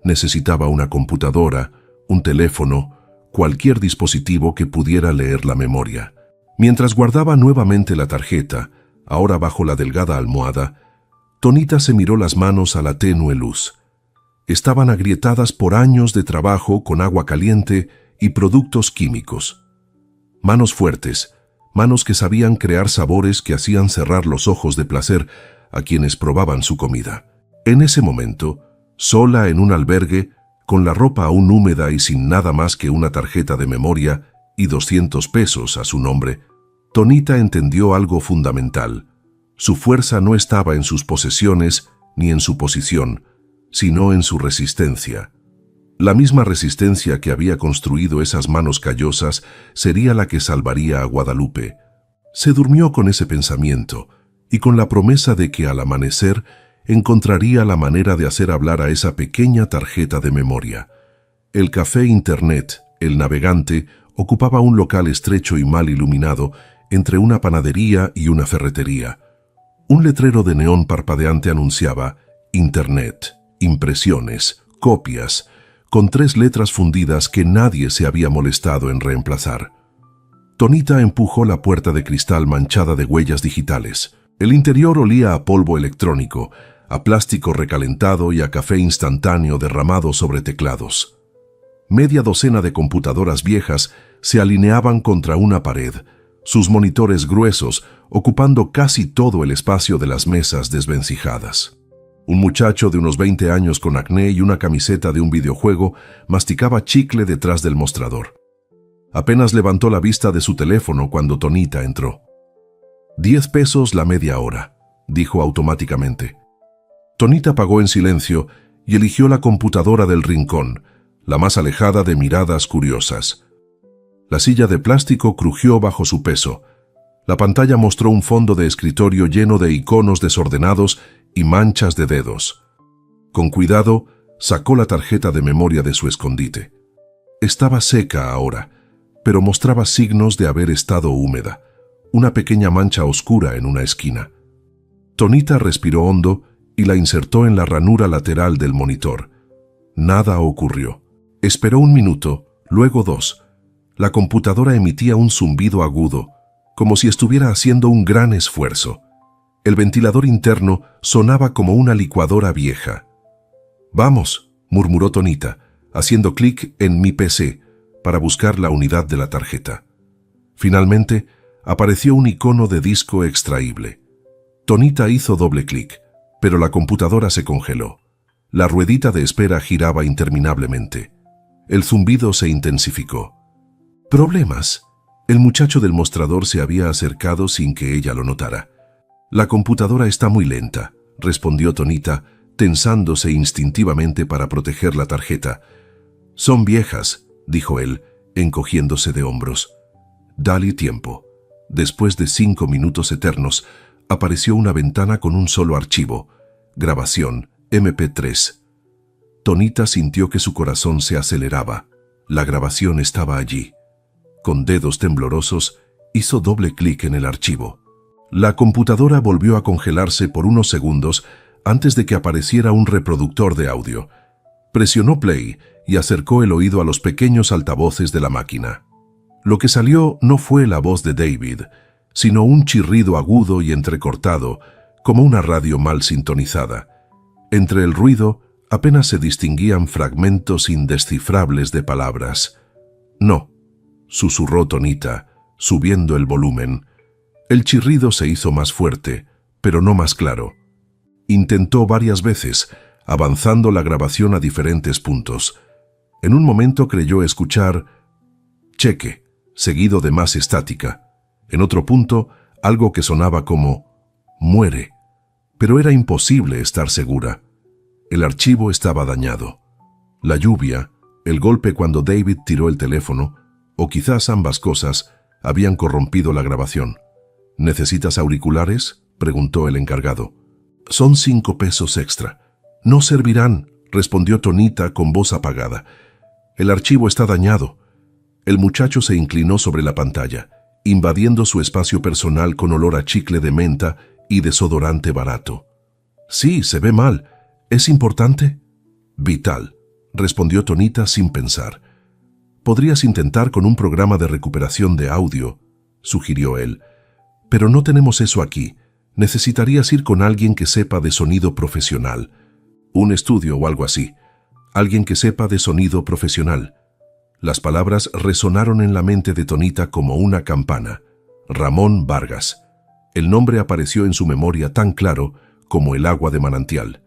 Necesitaba una computadora, un teléfono, cualquier dispositivo que pudiera leer la memoria. Mientras guardaba nuevamente la tarjeta, ahora bajo la delgada almohada, Tonita se miró las manos a la tenue luz. Estaban agrietadas por años de trabajo con agua caliente y productos químicos. Manos fuertes, manos que sabían crear sabores que hacían cerrar los ojos de placer a quienes probaban su comida. En ese momento, sola en un albergue, con la ropa aún húmeda y sin nada más que una tarjeta de memoria, y 200 pesos a su nombre, Tonita entendió algo fundamental. Su fuerza no estaba en sus posesiones ni en su posición, sino en su resistencia. La misma resistencia que había construido esas manos callosas sería la que salvaría a Guadalupe. Se durmió con ese pensamiento y con la promesa de que al amanecer encontraría la manera de hacer hablar a esa pequeña tarjeta de memoria. El café Internet, el navegante, ocupaba un local estrecho y mal iluminado entre una panadería y una ferretería. Un letrero de neón parpadeante anunciaba Internet, impresiones, copias, con 3 letras fundidas que nadie se había molestado en reemplazar. Tonita empujó la puerta de cristal manchada de huellas digitales. El interior olía a polvo electrónico, a plástico recalentado y a café instantáneo derramado sobre teclados. Media docena de computadoras viejas se alineaban contra una pared, sus monitores gruesos ocupando casi todo el espacio de las mesas desvencijadas. Un muchacho de unos 20 años con acné y una camiseta de un videojuego masticaba chicle detrás del mostrador. Apenas levantó la vista de su teléfono cuando Tonita entró. 10 pesos la media hora, dijo automáticamente. Tonita pagó en silencio y eligió la computadora del rincón, la más alejada de miradas curiosas. La silla de plástico crujió bajo su peso. La pantalla mostró un fondo de escritorio lleno de iconos desordenados y manchas de dedos. Con cuidado, sacó la tarjeta de memoria de su escondite. Estaba seca ahora, pero mostraba signos de haber estado húmeda, una pequeña mancha oscura en una esquina. Tonita respiró hondo y la insertó en la ranura lateral del monitor. Nada ocurrió. Esperó 1 minuto, luego 2. La computadora emitía un zumbido agudo, como si estuviera haciendo un gran esfuerzo. El ventilador interno sonaba como una licuadora vieja. «Vamos», murmuró Tonita, haciendo clic en Mi PC para buscar la unidad de la tarjeta. Finalmente, apareció un icono de disco extraíble. Tonita hizo doble clic, pero la computadora se congeló. La ruedita de espera giraba interminablemente. El zumbido se intensificó. «¿Problemas?». El muchacho del mostrador se había acercado sin que ella lo notara. «La computadora está muy lenta», respondió Tonita, tensándose instintivamente para proteger la tarjeta. «Son viejas», dijo él, encogiéndose de hombros. «Dale tiempo». Después de 5 minutos eternos, apareció una ventana con un solo archivo. Grabación, MP3. Tonita sintió que su corazón se aceleraba. La grabación estaba allí. Con dedos temblorosos, hizo doble clic en el archivo. La computadora volvió a congelarse por unos segundos antes de que apareciera un reproductor de audio. Presionó play y acercó el oído a los pequeños altavoces de la máquina. Lo que salió no fue la voz de David, sino un chirrido agudo y entrecortado, como una radio mal sintonizada. Entre el ruido apenas se distinguían fragmentos indescifrables de palabras. «No», susurró Tonita, subiendo el volumen. El chirrido se hizo más fuerte, pero no más claro. Intentó varias veces, avanzando la grabación a diferentes puntos. En un momento creyó escuchar «cheque», seguido de más estática. En otro punto, algo que sonaba como «muere», pero era imposible estar segura. El archivo estaba dañado. La lluvia, el golpe cuando David tiró el teléfono, o quizás ambas cosas, habían corrompido la grabación. «¿Necesitas auriculares?», preguntó el encargado. «Son 5 pesos extra». «No servirán», respondió Tonita con voz apagada. «El archivo está dañado». El muchacho se inclinó sobre la pantalla, invadiendo su espacio personal con olor a chicle de menta y desodorante barato. «Sí, se ve mal. ¿Es importante?». «Vital», respondió Tonita sin pensar. «Podrías intentar con un programa de recuperación de audio», sugirió él. «Pero no tenemos eso aquí. Necesitarías ir con alguien que sepa de sonido profesional. Un estudio o algo así. Alguien que sepa de sonido profesional». Las palabras resonaron en la mente de Tonita como una campana. Ramón Vargas. El nombre apareció en su memoria tan claro como el agua de manantial.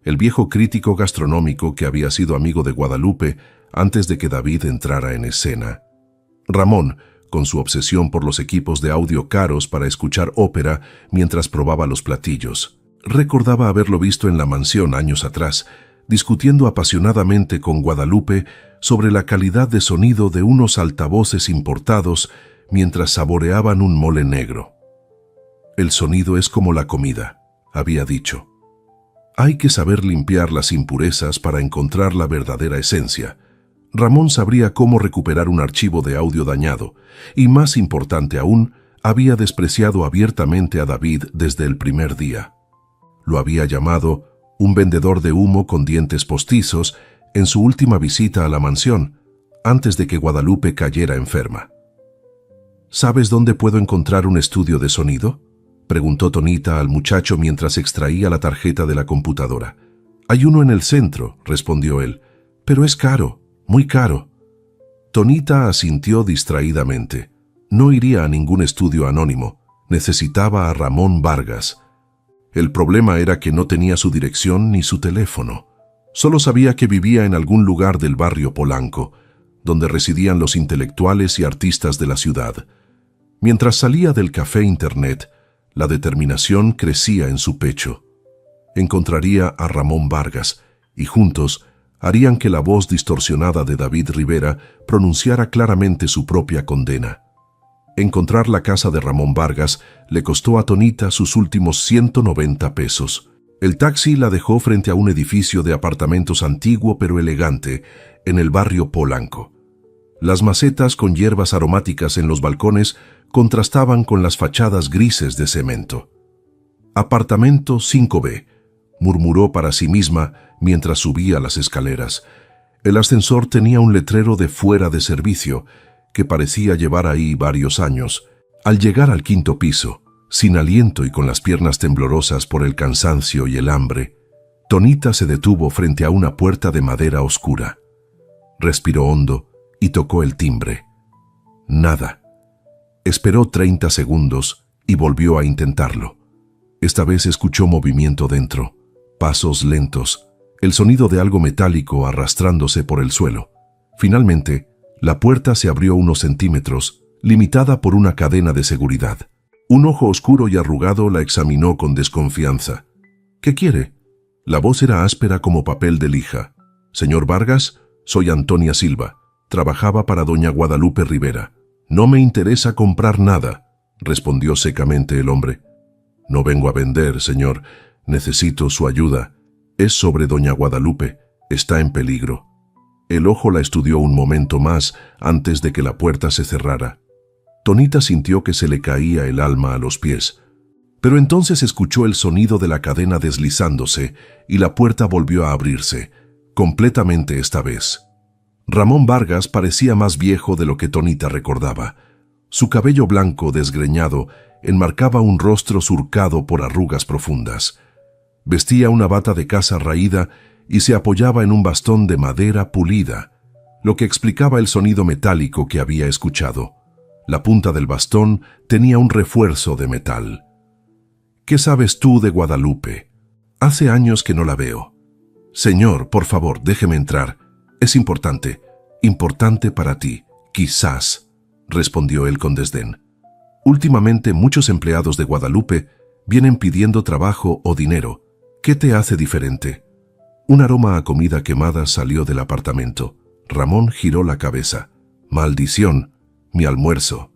El viejo crítico gastronómico que había sido amigo de Guadalupe antes de que David entrara en escena. Ramón, con su obsesión por los equipos de audio caros para escuchar ópera mientras probaba los platillos, recordaba haberlo visto en la mansión años atrás, discutiendo apasionadamente con Guadalupe sobre la calidad de sonido de unos altavoces importados mientras saboreaban un mole negro. «El sonido es como la comida», había dicho. «Hay que saber limpiar las impurezas para encontrar la verdadera esencia». Ramón sabría cómo recuperar un archivo de audio dañado, y más importante aún, había despreciado abiertamente a David desde el primer día. Lo había llamado un vendedor de humo con dientes postizos en su última visita a la mansión, antes de que Guadalupe cayera enferma. «¿Sabes dónde puedo encontrar un estudio de sonido?», preguntó Tonita al muchacho mientras extraía la tarjeta de la computadora. «Hay uno en el centro», respondió él, «pero es caro. Muy caro». Tonita asintió distraídamente. No iría a ningún estudio anónimo. Necesitaba a Ramón Vargas. El problema era que no tenía su dirección ni su teléfono. Solo sabía que vivía en algún lugar del barrio Polanco, donde residían los intelectuales y artistas de la ciudad. Mientras salía del café Internet, la determinación crecía en su pecho. Encontraría a Ramón Vargas y juntos harían que la voz distorsionada de David Rivera pronunciara claramente su propia condena. Encontrar la casa de Ramón Vargas le costó a Tonita sus últimos 190 pesos. El taxi la dejó frente a un edificio de apartamentos antiguo pero elegante en el barrio Polanco. Las macetas con hierbas aromáticas en los balcones contrastaban con las fachadas grises de cemento. «Apartamento 5B», murmuró para sí misma mientras subía las escaleras. El ascensor tenía un letrero de fuera de servicio que parecía llevar ahí varios años. Al llegar al 5º piso, sin aliento y con las piernas temblorosas por el cansancio y el hambre, Tonita se detuvo frente a una puerta de madera oscura. Respiró hondo y tocó el timbre. Nada. Esperó 30 segundos y volvió a intentarlo. Esta vez escuchó movimiento dentro, pasos lentos, el sonido de algo metálico arrastrándose por el suelo. Finalmente, la puerta se abrió unos centímetros, limitada por una cadena de seguridad. Un ojo oscuro y arrugado la examinó con desconfianza. «¿Qué quiere?». La voz era áspera como papel de lija. «Señor Vargas, soy Antonia Silva. Trabajaba para doña Guadalupe Rivera. No me interesa comprar nada», respondió secamente el hombre. «No vengo a vender, señor. Necesito su ayuda. Es sobre doña Guadalupe. Está en peligro». El ojo la estudió un momento más antes de que la puerta se cerrara. Tonita sintió que se le caía el alma a los pies. Pero entonces escuchó el sonido de la cadena deslizándose y la puerta volvió a abrirse, completamente esta vez. Ramón Vargas parecía más viejo de lo que Tonita recordaba. Su cabello blanco desgreñado enmarcaba un rostro surcado por arrugas profundas. Vestía una bata de casa raída y se apoyaba en un bastón de madera pulida, lo que explicaba el sonido metálico que había escuchado. La punta del bastón tenía un refuerzo de metal. «¿Qué sabes tú de Guadalupe? Hace años que no la veo». «Señor, por favor, déjeme entrar. Es importante, importante para ti, quizás», respondió él con desdén. «Últimamente muchos empleados de Guadalupe vienen pidiendo trabajo o dinero. ¿Qué te hace diferente?». Un aroma a comida quemada salió del apartamento. Ramón giró la cabeza. «Maldición, mi almuerzo».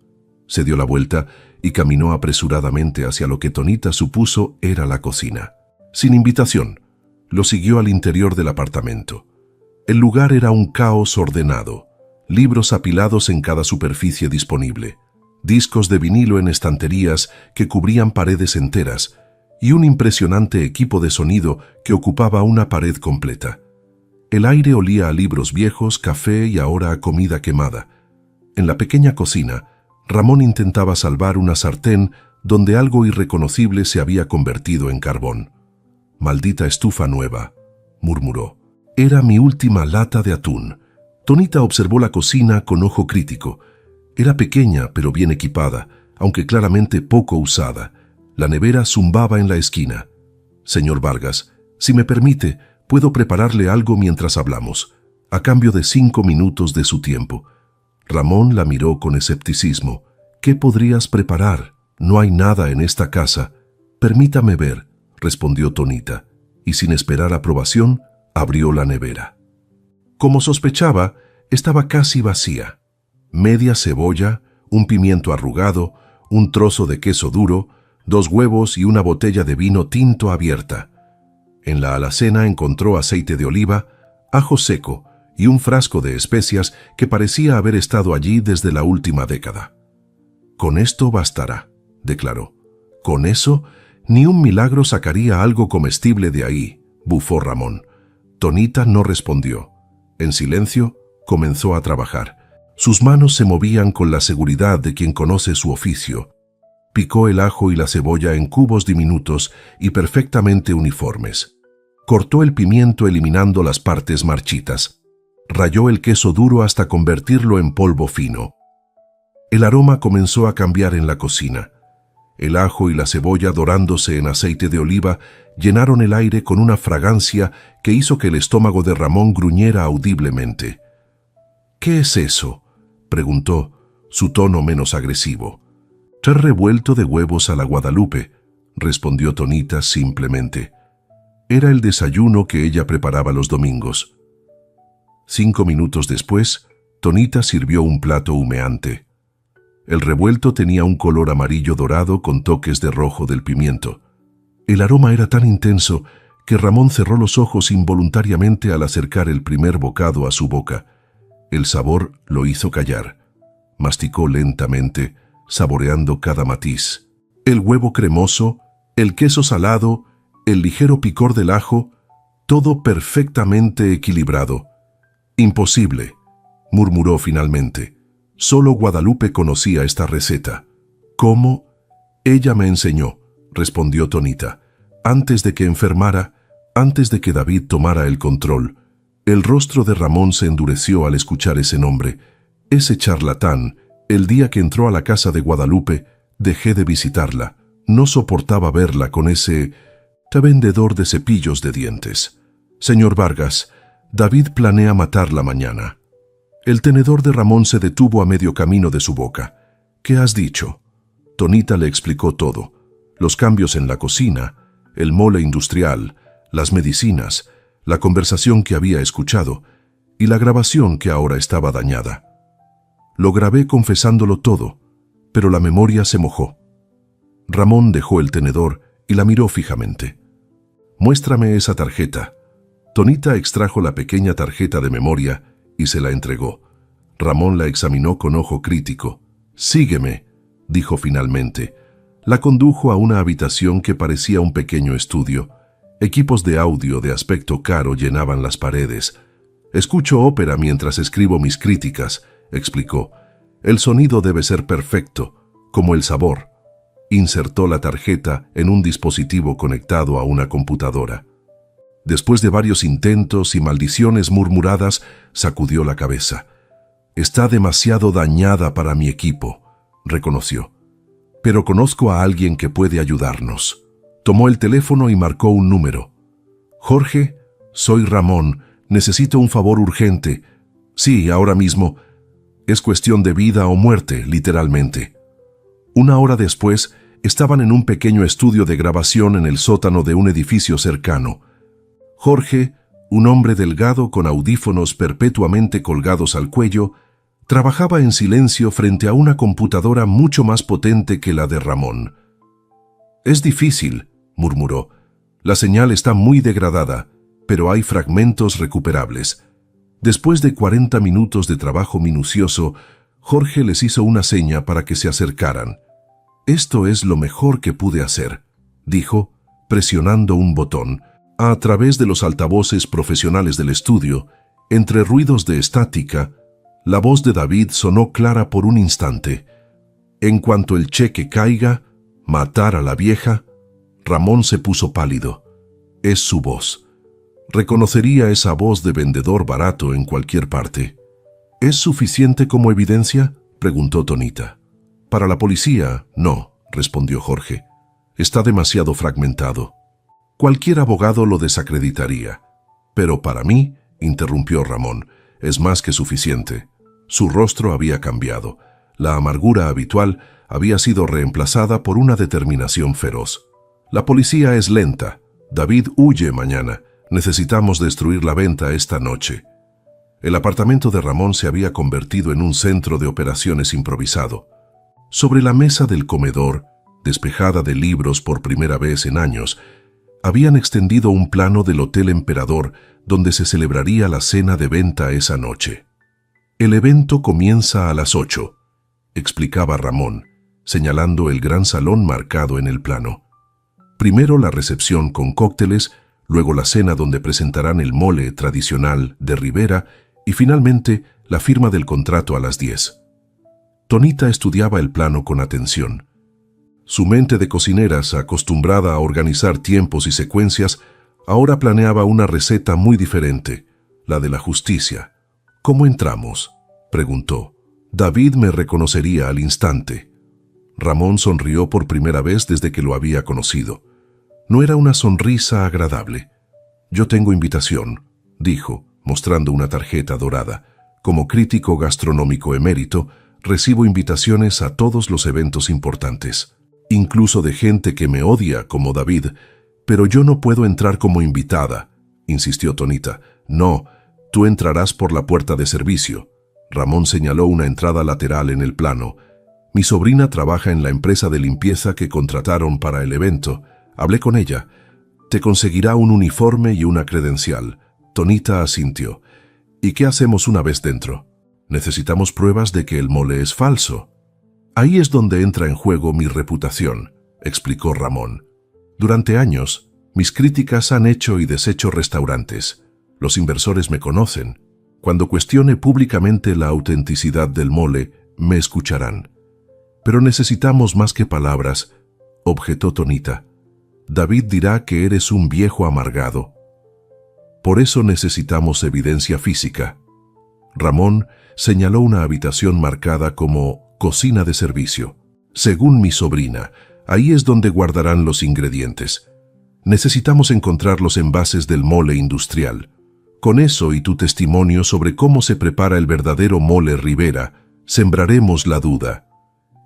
Se dio la vuelta y caminó apresuradamente hacia lo que Tonita supuso era la cocina. Sin invitación, lo siguió al interior del apartamento. El lugar era un caos ordenado, libros apilados en cada superficie disponible, discos de vinilo en estanterías que cubrían paredes enteras y un impresionante equipo de sonido que ocupaba una pared completa. El aire olía a libros viejos, café y ahora a comida quemada. En la pequeña cocina, Ramón intentaba salvar una sartén donde algo irreconocible se había convertido en carbón. «Maldita estufa nueva», murmuró. «Era mi última lata de atún». Tonita observó la cocina con ojo crítico. Era pequeña pero bien equipada, aunque claramente poco usada. La nevera zumbaba en la esquina. «Señor Vargas, si me permite, puedo prepararle algo mientras hablamos, a cambio de 5 minutos de su tiempo». Ramón la miró con escepticismo. «¿Qué podrías preparar? No hay nada en esta casa». «Permítame ver», respondió Tonita, y sin esperar aprobación, abrió la nevera. Como sospechaba, estaba casi vacía. Media cebolla, un pimiento arrugado, un trozo de queso duro, 2 huevos y una botella de vino tinto abierta. En la alacena encontró aceite de oliva, ajo seco y un frasco de especias que parecía haber estado allí desde la última década. «Con esto bastará», declaró. «Con eso, ni un milagro sacaría algo comestible de ahí», bufó Ramón. Tonita no respondió. En silencio, comenzó a trabajar. Sus manos se movían con la seguridad de quien conoce su oficio. Picó el ajo y la cebolla en cubos diminutos y perfectamente uniformes. Cortó el pimiento eliminando las partes marchitas. Ralló el queso duro hasta convertirlo en polvo fino. El aroma comenzó a cambiar en la cocina. El ajo y la cebolla dorándose en aceite de oliva llenaron el aire con una fragancia que hizo que el estómago de Ramón gruñera audiblemente. «¿Qué es eso?», preguntó, su tono menos agresivo. «Té revuelto de huevos a la Guadalupe», respondió Tonita simplemente. Era el desayuno que ella preparaba los domingos. 5 minutos después, Tonita sirvió un plato humeante. El revuelto tenía un color amarillo dorado con toques de rojo del pimiento. El aroma era tan intenso que Ramón cerró los ojos involuntariamente al acercar el primer bocado a su boca. El sabor lo hizo callar. Masticó lentamente, saboreando cada matiz. El huevo cremoso, el queso salado, el ligero picor del ajo, todo perfectamente equilibrado. «Imposible», murmuró finalmente. «Solo Guadalupe conocía esta receta». «¿Cómo?» «Ella me enseñó», respondió Tonita. «Antes de que enfermara, antes de que David tomara el control». El rostro de Ramón se endureció al escuchar ese nombre. Ese charlatán, el día que entró a la casa de Guadalupe, dejé de visitarla. No soportaba verla con ese vendedor de cepillos de dientes. «Señor Vargas, David planea matarla mañana». El tenedor de Ramón se detuvo a medio camino de su boca. «¿Qué has dicho?» Tonita le explicó todo. Los cambios en la cocina, el mole industrial, las medicinas, la conversación que había escuchado y la grabación que ahora estaba dañada. Lo grabé confesándolo todo, pero la memoria se mojó. Ramón dejó el tenedor y la miró fijamente. «Muéstrame esa tarjeta». Tonita extrajo la pequeña tarjeta de memoria y se la entregó. Ramón la examinó con ojo crítico. «Sígueme», dijo finalmente. La condujo a una habitación que parecía un pequeño estudio. Equipos de audio de aspecto caro llenaban las paredes. «Escucho ópera mientras escribo mis críticas», explicó. «El sonido debe ser perfecto, como el sabor». Insertó la tarjeta en un dispositivo conectado a una computadora. Después de varios intentos y maldiciones murmuradas, sacudió la cabeza. «Está demasiado dañada para mi equipo», reconoció. «Pero conozco a alguien que puede ayudarnos». Tomó el teléfono y marcó un número. «Jorge, soy Ramón. Necesito un favor urgente». «Sí, ahora mismo». «Es cuestión de vida o muerte, literalmente». 1 hora después, estaban en un pequeño estudio de grabación en el sótano de un edificio cercano. Jorge, un hombre delgado con audífonos perpetuamente colgados al cuello, trabajaba en silencio frente a una computadora mucho más potente que la de Ramón. «Es difícil», murmuró. «La señal está muy degradada, pero hay fragmentos recuperables». Después de 40 minutos de trabajo minucioso, Jorge les hizo una seña para que se acercaran. «Esto es lo mejor que pude hacer», dijo, presionando un botón. A través de los altavoces profesionales del estudio, entre ruidos de estática, la voz de David sonó clara por un instante. «En cuanto el cheque caiga, matar a la vieja». Ramón se puso pálido. Es su voz. Reconocería esa voz de vendedor barato en cualquier parte. «¿Es suficiente como evidencia?», preguntó Tonita. «Para la policía, no», respondió Jorge. «Está demasiado fragmentado. Cualquier abogado lo desacreditaría. Pero para mí», interrumpió Ramón, «es más que suficiente». Su rostro había cambiado. La amargura habitual había sido reemplazada por una determinación feroz. La policía es lenta. David huye mañana. Necesitamos destruir la venta esta noche. El apartamento de Ramón se había convertido en un centro de operaciones improvisado. Sobre la mesa del comedor, despejada de libros por primera vez en años, habían extendido un plano del Hotel Emperador donde se celebraría la cena de venta esa noche. El evento comienza a las 8, explicaba Ramón, señalando el gran salón marcado en el plano. Primero la recepción con cócteles, luego la cena donde presentarán el mole tradicional de Rivera y finalmente la firma del contrato a las 10. Tonita estudiaba el plano con atención. Su mente de cocineras, acostumbrada a organizar tiempos y secuencias, ahora planeaba una receta muy diferente, la de la justicia. ¿Cómo entramos?, preguntó. David me reconocería al instante. Ramón sonrió por primera vez desde que lo había conocido. No era una sonrisa agradable. Yo tengo invitación, dijo, mostrando una tarjeta dorada. Como crítico gastronómico emérito, recibo invitaciones a todos los eventos importantes, incluso de gente que me odia como David, pero yo no puedo entrar como invitada, insistió Tonita. No, tú entrarás por la puerta de servicio. Ramón señaló una entrada lateral en el plano. Mi sobrina trabaja en la empresa de limpieza que contrataron para el evento. Hablé con ella. Te conseguirá un uniforme y una credencial. Tonita asintió. ¿Y qué hacemos una vez dentro? Necesitamos pruebas de que el mole es falso. Ahí es donde entra en juego mi reputación, explicó Ramón. Durante años, mis críticas han hecho y deshecho restaurantes. Los inversores me conocen. Cuando cuestione públicamente la autenticidad del mole, me escucharán. Pero necesitamos más que palabras, objetó Tonita. David dirá que eres un viejo amargado. Por eso necesitamos evidencia física. Ramón señaló una habitación marcada como cocina de servicio. Según mi sobrina, ahí es donde guardarán los ingredientes. Necesitamos encontrar los envases del mole industrial. Con eso y tu testimonio sobre cómo se prepara el verdadero mole Rivera, sembraremos la duda.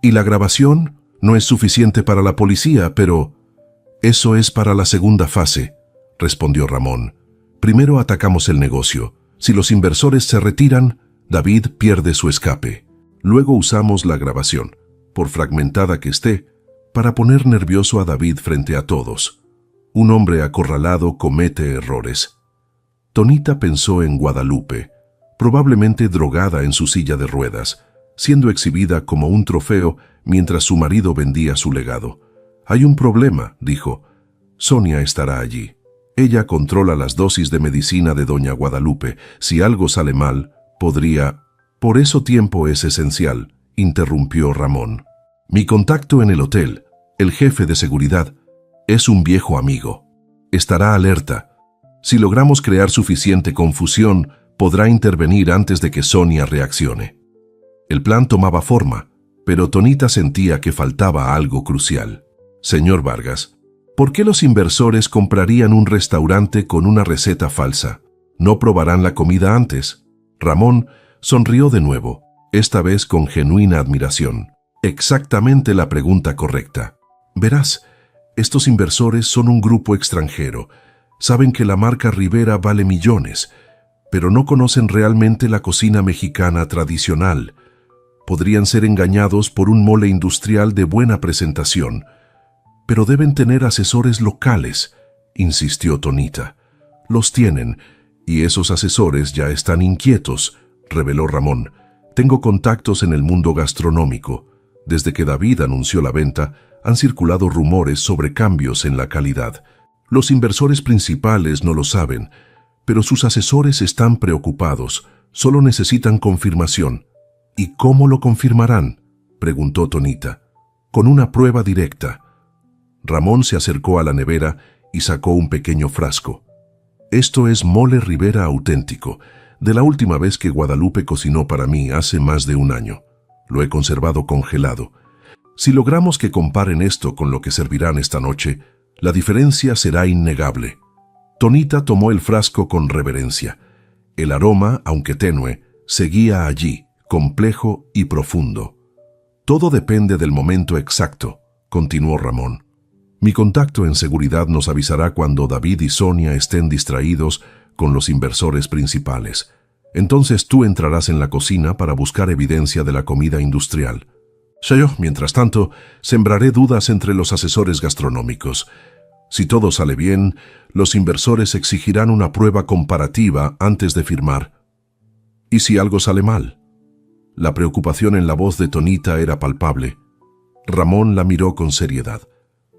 Y la grabación no es suficiente para la policía, pero eso es para la segunda fase, respondió Ramón. Primero atacamos el negocio. Si los inversores se retiran, David pierde su escape. Luego usamos la grabación, por fragmentada que esté, para poner nervioso a David frente a todos. Un hombre acorralado comete errores. Tonita pensó en Guadalupe, probablemente drogada en su silla de ruedas, siendo exhibida como un trofeo mientras su marido vendía su legado. Hay un problema, dijo. Sonia estará allí. Ella controla las dosis de medicina de doña Guadalupe. Si algo sale mal, podría... Por eso tiempo es esencial, interrumpió Ramón. Mi contacto en el hotel, el jefe de seguridad, es un viejo amigo. Estará alerta. Si logramos crear suficiente confusión, podrá intervenir antes de que Sonia reaccione. El plan tomaba forma, pero Tonita sentía que faltaba algo crucial. Señor Vargas, ¿por qué los inversores comprarían un restaurante con una receta falsa? ¿No probarán la comida antes? Ramón sonrió de nuevo, esta vez con genuina admiración. Exactamente la pregunta correcta. Verás, estos inversores son un grupo extranjero. Saben que la marca Rivera vale millones, pero no conocen realmente la cocina mexicana tradicional. Podrían ser engañados por un mole industrial de buena presentación, pero deben tener asesores locales, insistió Tonita. Los tienen, y esos asesores ya están inquietos, reveló Ramón. Tengo contactos en el mundo gastronómico. Desde que David anunció la venta, han circulado rumores sobre cambios en la calidad. Los inversores principales no lo saben, pero sus asesores están preocupados. Solo necesitan confirmación. ¿Y cómo lo confirmarán?, preguntó Tonita. Con una prueba directa. Ramón se acercó a la nevera y sacó un pequeño frasco. Esto es mole Rivera auténtico, de la última vez que Guadalupe cocinó para mí hace más de un año. Lo he conservado congelado. Si logramos que comparen esto con lo que servirán esta noche, la diferencia será innegable. Tonita tomó el frasco con reverencia. El aroma, aunque tenue, seguía allí, complejo y profundo. Todo depende del momento exacto, continuó Ramón. Mi contacto en seguridad nos avisará cuando David y Sonia estén distraídos con los inversores principales. Entonces tú entrarás en la cocina para buscar evidencia de la comida industrial. Yo, mientras tanto, sembraré dudas entre los asesores gastronómicos. Si todo sale bien, los inversores exigirán una prueba comparativa antes de firmar. ¿Y si algo sale mal? La preocupación en la voz de Tonita era palpable. Ramón la miró con seriedad.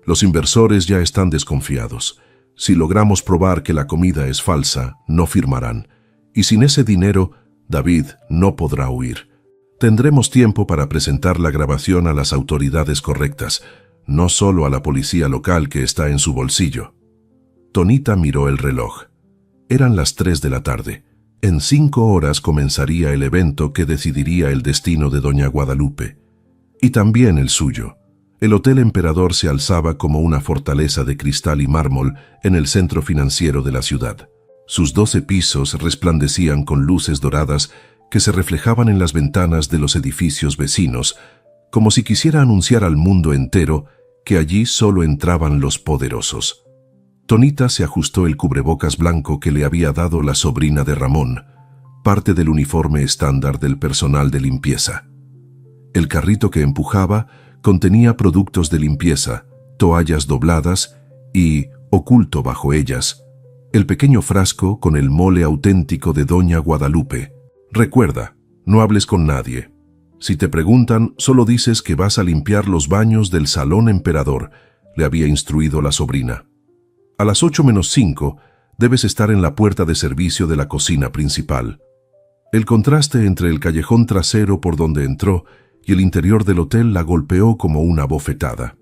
Los inversores ya están desconfiados. Si logramos probar que la comida es falsa, no firmarán. Y sin ese dinero, David no podrá huir. Tendremos tiempo para presentar la grabación a las autoridades correctas, no solo a la policía local que está en su bolsillo. Tonita miró el reloj. Eran las 3 de la tarde. En 5 horas comenzaría el evento que decidiría el destino de doña Guadalupe. Y también el suyo. El Hotel Emperador se alzaba como una fortaleza de cristal y mármol en el centro financiero de la ciudad. Sus 12 pisos resplandecían con luces doradas que se reflejaban en las ventanas de los edificios vecinos, como si quisiera anunciar al mundo entero que allí solo entraban los poderosos. Tonita se ajustó el cubrebocas blanco que le había dado la sobrina de Ramón, parte del uniforme estándar del personal de limpieza. El carrito que empujaba contenía productos de limpieza, toallas dobladas y, oculto bajo ellas, el pequeño frasco con el mole auténtico de doña Guadalupe. Recuerda, no hables con nadie. Si te preguntan, solo dices que vas a limpiar los baños del Salón Emperador, le había instruido la sobrina. A las 8:05 debes estar en la puerta de servicio de la cocina principal. El contraste entre el callejón trasero por donde entró y el interior del hotel la golpeó como una bofetada.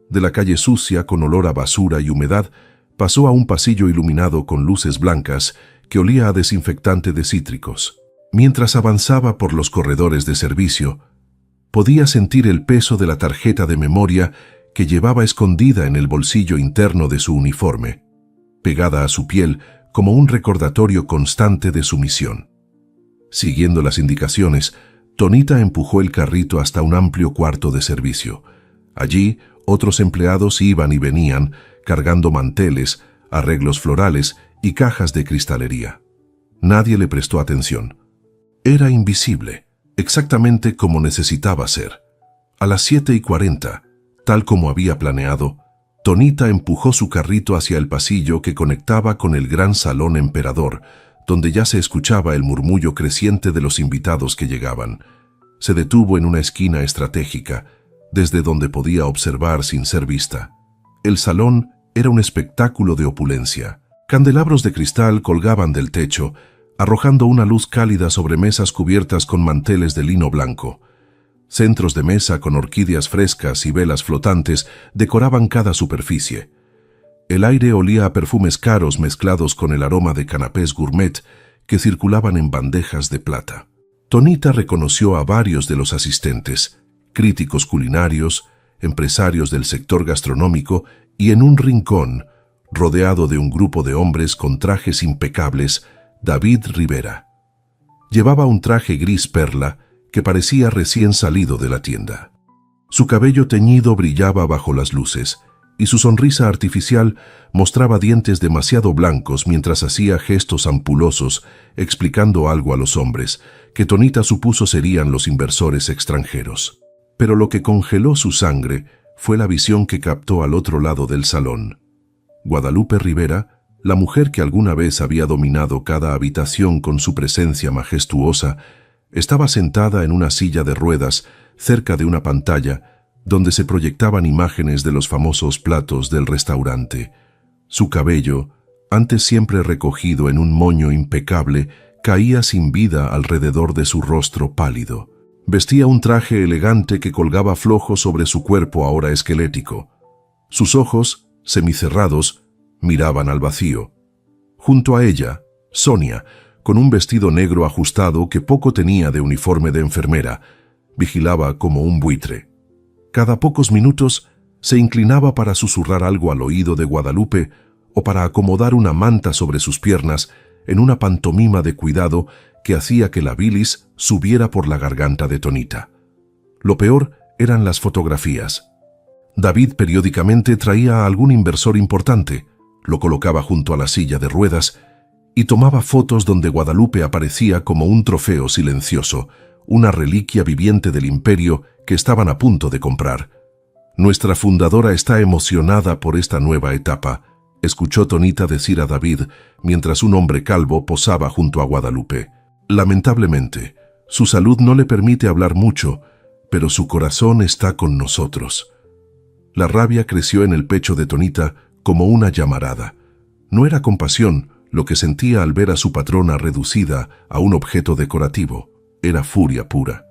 De la calle sucia, con olor a basura y humedad, pasó a un pasillo iluminado con luces blancas que olía a desinfectante de cítricos. Mientras avanzaba por los corredores de servicio, podía sentir el peso de la tarjeta de memoria que llevaba escondida en el bolsillo interno de su uniforme, pegada a su piel como un recordatorio constante de su misión. Siguiendo las indicaciones, Tonita empujó el carrito hasta un amplio cuarto de servicio. Allí, otros empleados iban y venían, cargando manteles, arreglos florales y cajas de cristalería. Nadie le prestó atención. Era invisible, exactamente como necesitaba ser. A las 7:40, tal como había planeado, Tonita empujó su carrito hacia el pasillo que conectaba con el gran salón emperador, donde ya se escuchaba el murmullo creciente de los invitados que llegaban. Se detuvo en una esquina estratégica, desde donde podía observar sin ser vista. El salón era un espectáculo de opulencia. Candelabros de cristal colgaban del techo, arrojando una luz cálida sobre mesas cubiertas con manteles de lino blanco. Centros de mesa con orquídeas frescas y velas flotantes decoraban cada superficie. El aire olía a perfumes caros mezclados con el aroma de canapés gourmet que circulaban en bandejas de plata. Tonita reconoció a varios de los asistentes, críticos culinarios, empresarios del sector gastronómico y en un rincón, rodeado de un grupo de hombres con trajes impecables, David Rivera. Llevaba un traje gris perla que parecía recién salido de la tienda. Su cabello teñido brillaba bajo las luces y su sonrisa artificial mostraba dientes demasiado blancos mientras hacía gestos ampulosos explicando algo a los hombres que Tonita supuso serían los inversores extranjeros. Pero lo que congeló su sangre fue la visión que captó al otro lado del salón. Guadalupe Rivera, la mujer que alguna vez había dominado cada habitación con su presencia majestuosa, estaba sentada en una silla de ruedas cerca de una pantalla donde se proyectaban imágenes de los famosos platos del restaurante. Su cabello, antes siempre recogido en un moño impecable, caía sin vida alrededor de su rostro pálido. Vestía un traje elegante que colgaba flojo sobre su cuerpo ahora esquelético. Sus ojos, semicerrados, miraban al vacío. Junto a ella, Sonia, con un vestido negro ajustado que poco tenía de uniforme de enfermera, vigilaba como un buitre. Cada pocos minutos se inclinaba para susurrar algo al oído de Guadalupe o para acomodar una manta sobre sus piernas en una pantomima de cuidado que hacía que la bilis subiera por la garganta de Tonita. Lo peor eran las fotografías. David periódicamente traía a algún inversor importante, lo colocaba junto a la silla de ruedas y tomaba fotos donde Guadalupe aparecía como un trofeo silencioso, una reliquia viviente del imperio que estaban a punto de comprar. «Nuestra fundadora está emocionada por esta nueva etapa», escuchó Tonita decir a David mientras un hombre calvo posaba junto a Guadalupe. «Lamentablemente, su salud no le permite hablar mucho, pero su corazón está con nosotros». La rabia creció en el pecho de Tonita como una llamarada. No era compasión lo que sentía al ver a su patrona reducida a un objeto decorativo. Era furia pura.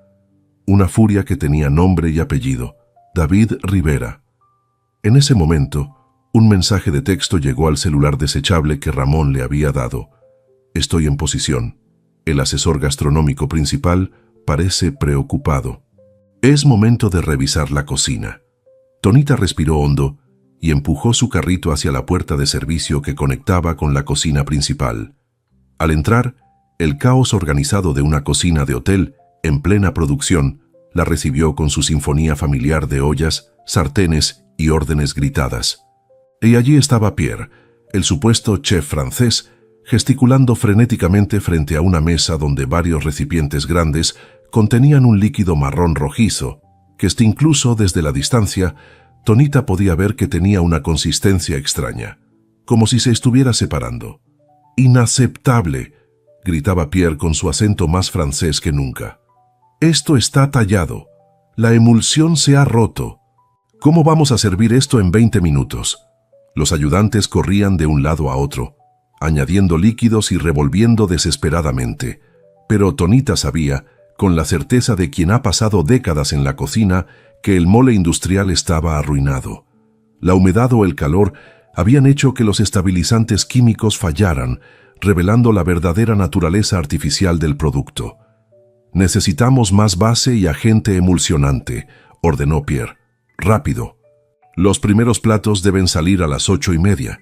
Una furia que tenía nombre y apellido: David Rivera. En ese momento, un mensaje de texto llegó al celular desechable que Ramón le había dado. «Estoy en posición. El asesor gastronómico principal parece preocupado. Es momento de revisar la cocina». Tonita respiró hondo y empujó su carrito hacia la puerta de servicio que conectaba con la cocina principal. Al entrar, el caos organizado de una cocina de hotel en plena producción la recibió con su sinfonía familiar de ollas, sartenes y órdenes gritadas. Y allí estaba Pierre, el supuesto chef francés, gesticulando frenéticamente frente a una mesa donde varios recipientes grandes contenían un líquido marrón rojizo, que incluso desde la distancia, Tonita podía ver que tenía una consistencia extraña, como si se estuviera separando. «¡Inaceptable!», gritaba Pierre con su acento más francés que nunca. «Esto está tallado. La emulsión se ha roto. ¿Cómo vamos a servir esto en 20 minutos?» Los ayudantes corrían de un lado a otro, añadiendo líquidos y revolviendo desesperadamente. Pero Tonita sabía, con la certeza de quien ha pasado décadas en la cocina, que el mole industrial estaba arruinado. La humedad o el calor habían hecho que los estabilizantes químicos fallaran, revelando la verdadera naturaleza artificial del producto. «Necesitamos más base y agente emulsionante», ordenó Pierre. «Rápido. Los primeros platos deben salir a las 8:30».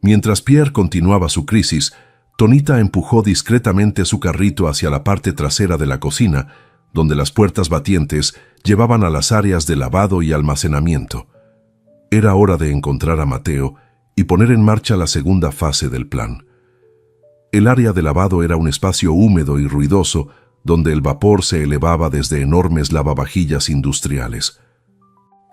Mientras Pierre continuaba su crisis, Tonita empujó discretamente su carrito hacia la parte trasera de la cocina, donde las puertas batientes llevaban a las áreas de lavado y almacenamiento. Era hora de encontrar a Mateo y poner en marcha la segunda fase del plan. El área de lavado era un espacio húmedo y ruidoso, donde el vapor se elevaba desde enormes lavavajillas industriales.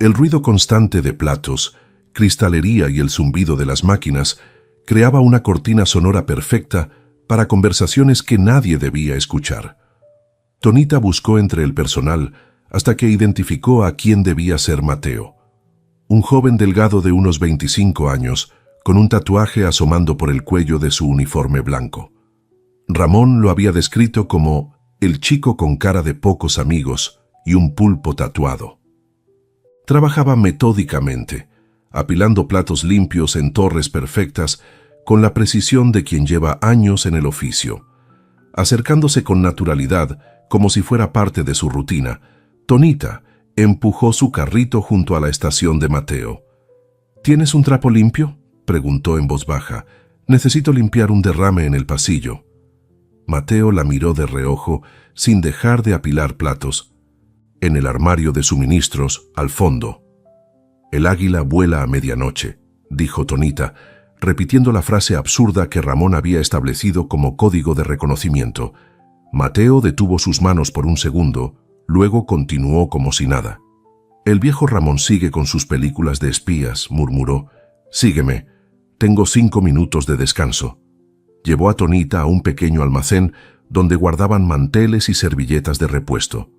El ruido constante de platos, cristalería y el zumbido de las máquinas creaba una cortina sonora perfecta para conversaciones que nadie debía escuchar. Tonita buscó entre el personal hasta que identificó a quién debía ser Mateo. Un joven delgado de unos 25 años, con un tatuaje asomando por el cuello de su uniforme blanco. Ramón lo había descrito como el chico con cara de pocos amigos y un pulpo tatuado. Trabajaba metódicamente, apilando platos limpios en torres perfectas con la precisión de quien lleva años en el oficio. Acercándose con naturalidad, como si fuera parte de su rutina, Tonita empujó su carrito junto a la estación de Mateo. «¿Tienes un trapo limpio?», preguntó en voz baja. «Necesito limpiar un derrame en el pasillo». Mateo la miró de reojo sin dejar de apilar platos. En el armario de suministros, al fondo. «El águila vuela a medianoche», dijo Tonita, repitiendo la frase absurda que Ramón había establecido como código de reconocimiento. Mateo detuvo sus manos por un segundo, luego continuó como si nada. «El viejo Ramón sigue con sus películas de espías», murmuró. «Sígueme. Tengo 5 minutos de descanso». Llevó a Tonita a un pequeño almacén donde guardaban manteles y servilletas de repuesto.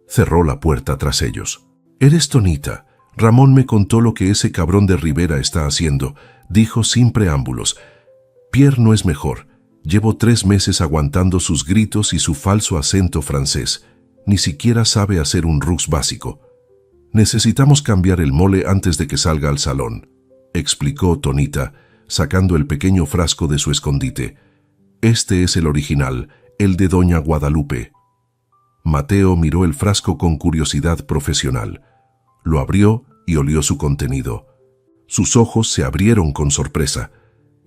Cerró la puerta tras ellos. «¿Eres Tonita? Ramón me contó lo que ese cabrón de Rivera está haciendo», dijo sin preámbulos. «Pierre no es mejor. Llevo 3 meses aguantando sus gritos y su falso acento francés. Ni siquiera sabe hacer un rux básico. Necesitamos cambiar el mole antes de que salga al salón», explicó Tonita, sacando el pequeño frasco de su escondite. «Este es el original, el de Doña Guadalupe». Mateo miró el frasco con curiosidad profesional. Lo abrió y olió su contenido. Sus ojos se abrieron con sorpresa.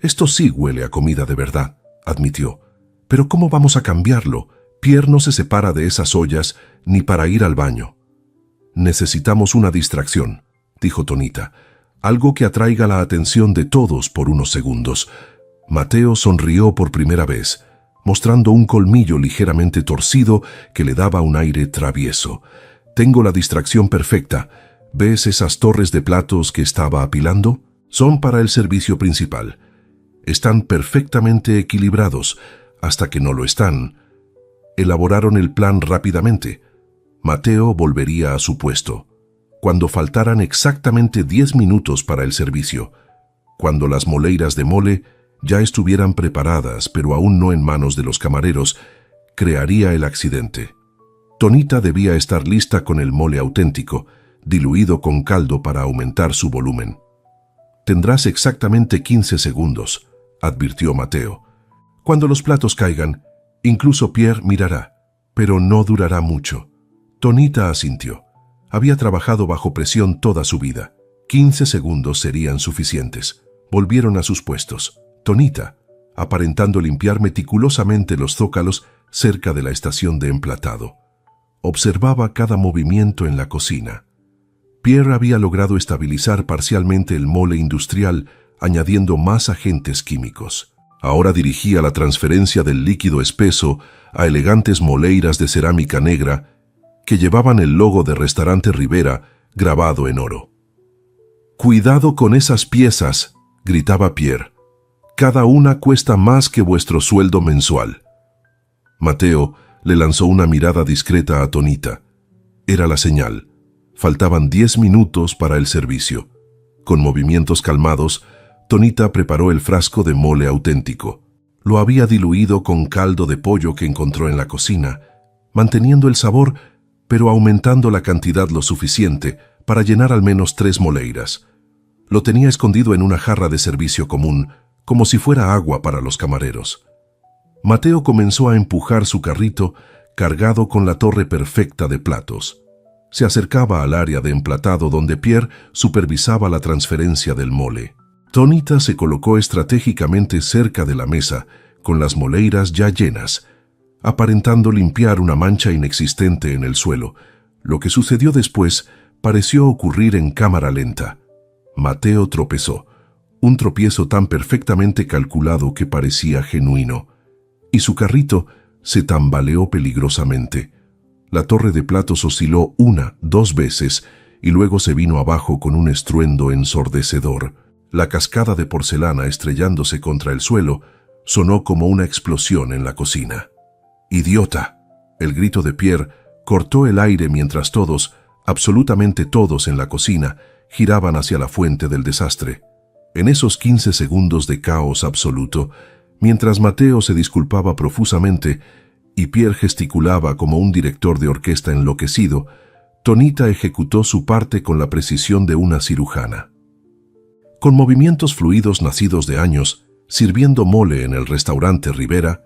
«Esto sí huele a comida de verdad», admitió. «Pero ¿cómo vamos a cambiarlo? Pierre no se separa de esas ollas ni para ir al baño». «Necesitamos una distracción», dijo Tonita. «Algo que atraiga la atención de todos por unos segundos». Mateo sonrió por primera vez, mostrando un colmillo ligeramente torcido que le daba un aire travieso. «Tengo la distracción perfecta. ¿Ves esas torres de platos que estaba apilando? Son para el servicio principal. Están perfectamente equilibrados, hasta que no lo están». Elaboraron el plan rápidamente. Mateo volvería a su puesto, cuando faltaran exactamente 10 minutos para el servicio, cuando las moleiras de mole ya estuvieran preparadas, pero aún no en manos de los camareros, crearía el accidente. Tonita debía estar lista con el mole auténtico, diluido con caldo para aumentar su volumen. «Tendrás exactamente 15 segundos», advirtió Mateo. «Cuando los platos caigan, incluso Pierre mirará, pero no durará mucho». Tonita asintió. Había trabajado bajo presión toda su vida. 15 segundos serían suficientes. Volvieron a sus puestos. Tonita, aparentando limpiar meticulosamente los zócalos cerca de la estación de emplatado, observaba cada movimiento en la cocina. Pierre había logrado estabilizar parcialmente el mole industrial, añadiendo más agentes químicos. Ahora dirigía la transferencia del líquido espeso a elegantes moleiras de cerámica negra que llevaban el logo de Restaurante Rivera grabado en oro. «Cuidado con esas piezas», gritaba Pierre. «Cada una cuesta más que vuestro sueldo mensual». Mateo le lanzó una mirada discreta a Tonita. Era la señal. Faltaban 10 minutos para el servicio. Con movimientos calmados, Tonita preparó el frasco de mole auténtico. Lo había diluido con caldo de pollo que encontró en la cocina, manteniendo el sabor, pero aumentando la cantidad lo suficiente para llenar al menos 3 moleiras. Lo tenía escondido en una jarra de servicio común, como si fuera agua para los camareros. Mateo comenzó a empujar su carrito cargado con la torre perfecta de platos. Se acercaba al área de emplatado donde Pierre supervisaba la transferencia del mole. Tonita se colocó estratégicamente cerca de la mesa, con las moleiras ya llenas, aparentando limpiar una mancha inexistente en el suelo. Lo que sucedió después pareció ocurrir en cámara lenta. Mateo tropezó, un tropiezo tan perfectamente calculado que parecía genuino, y su carrito se tambaleó peligrosamente. La torre de platos osciló 1, 2 veces y luego se vino abajo con un estruendo ensordecedor. La cascada de porcelana estrellándose contra el suelo sonó como una explosión en la cocina. «¡Idiota!». El grito de Pierre cortó el aire mientras todos, absolutamente todos en la cocina, giraban hacia la fuente del desastre. En esos 15 segundos de caos absoluto, mientras Mateo se disculpaba profusamente y Pierre gesticulaba como un director de orquesta enloquecido, Tonita ejecutó su parte con la precisión de una cirujana. Con movimientos fluidos nacidos de años, sirviendo mole en el restaurante Rivera,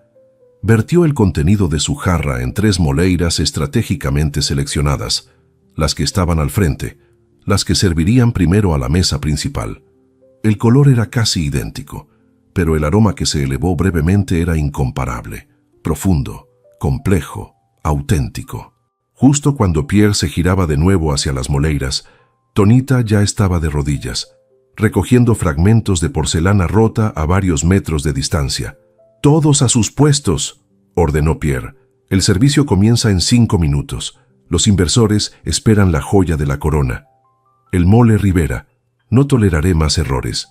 vertió el contenido de su jarra en 3 moleiras estratégicamente seleccionadas, las que estaban al frente, las que servirían primero a la mesa principal. El color era casi idéntico, pero el aroma que se elevó brevemente era incomparable, profundo, complejo, auténtico. Justo cuando Pierre se giraba de nuevo hacia las moleiras, Tonita ya estaba de rodillas, recogiendo fragmentos de porcelana rota a varios metros de distancia. «¡Todos a sus puestos!», ordenó Pierre. «El servicio comienza en 5 minutos. Los inversores esperan la joya de la corona. El mole Rivera. No toleraré más errores».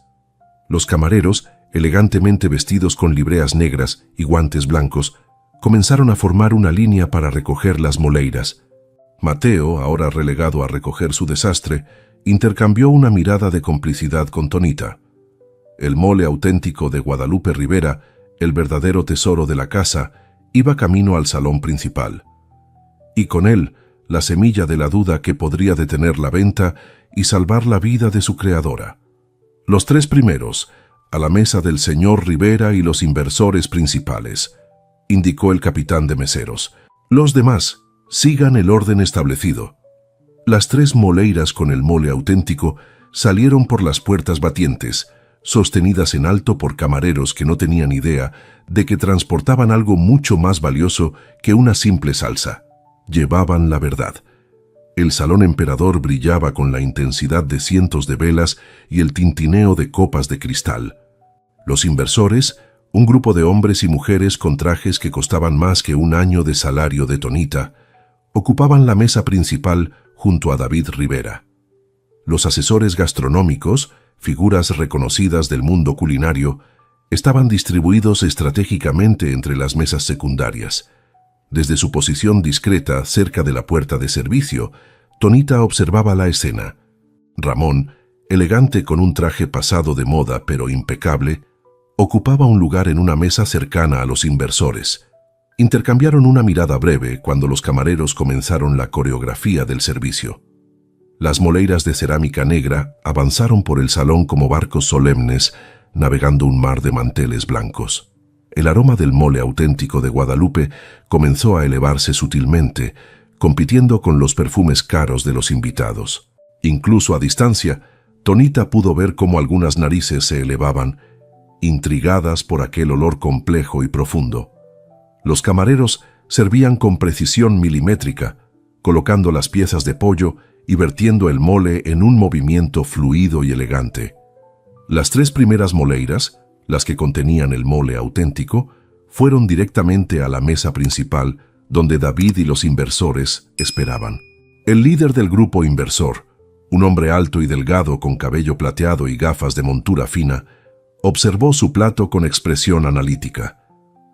Los camareros, elegantemente vestidos con libreas negras y guantes blancos, comenzaron a formar una línea para recoger las moleiras. Mateo, ahora relegado a recoger su desastre, intercambió una mirada de complicidad con Tonita. El mole auténtico de Guadalupe Rivera, el verdadero tesoro de la casa, iba camino al salón principal. Y con él, la semilla de la duda que podría detener la venta y salvar la vida de su creadora. Los 3 primeros, a la mesa del señor Rivera y los inversores principales, indicó el capitán de meseros. Los demás, sigan el orden establecido. Las 3 moleiras con el mole auténtico salieron por las puertas batientes, sostenidas en alto por camareros que no tenían idea de que transportaban algo mucho más valioso que una simple salsa. Llevaban la verdad. El salón emperador brillaba con la intensidad de cientos de velas y el tintineo de copas de cristal. Los inversores, un grupo de hombres y mujeres con trajes que costaban más que un año de salario de Tonita, ocupaban la mesa principal junto a David Rivera. Los asesores gastronómicos, figuras reconocidas del mundo culinario, estaban distribuidos estratégicamente entre las mesas secundarias. Desde su posición discreta cerca de la puerta de servicio, Tonita observaba la escena. Ramón, elegante con un traje pasado de moda pero impecable, ocupaba un lugar en una mesa cercana a los inversores. Intercambiaron una mirada breve cuando los camareros comenzaron la coreografía del servicio. Las moleiras de cerámica negra avanzaron por el salón como barcos solemnes, navegando un mar de manteles blancos. El aroma del mole auténtico de Guadalupe comenzó a elevarse sutilmente, compitiendo con los perfumes caros de los invitados. Incluso a distancia, Tonita pudo ver cómo algunas narices se elevaban, intrigadas por aquel olor complejo y profundo. Los camareros servían con precisión milimétrica, colocando las piezas de pollo y vertiendo el mole en un movimiento fluido y elegante. Las 3 primeras moleiras, las que contenían el mole auténtico, fueron directamente a la mesa principal, donde David y los inversores esperaban. El líder del grupo inversor, un hombre alto y delgado con cabello plateado y gafas de montura fina, observó su plato con expresión analítica.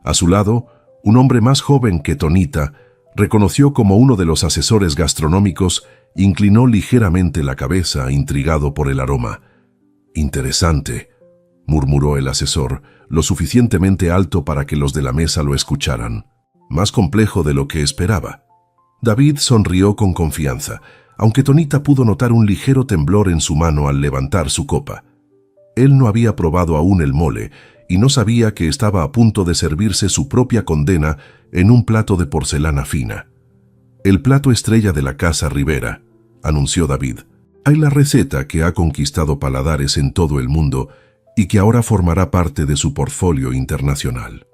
A su lado, un hombre más joven que Tonita, reconoció como uno de los asesores gastronómicos, inclinó ligeramente la cabeza, intrigado por el aroma. «Interesante», murmuró el asesor, lo suficientemente alto para que los de la mesa lo escucharan. «Más complejo de lo que esperaba». David sonrió con confianza, aunque Tonita pudo notar un ligero temblor en su mano al levantar su copa. Él no había probado aún el mole y no sabía que estaba a punto de servirse su propia condena en un plato de porcelana fina. «El plato estrella de la casa Rivera», anunció David. «Hay la receta que ha conquistado paladares en todo el mundo y que ahora formará parte de su portfolio internacional».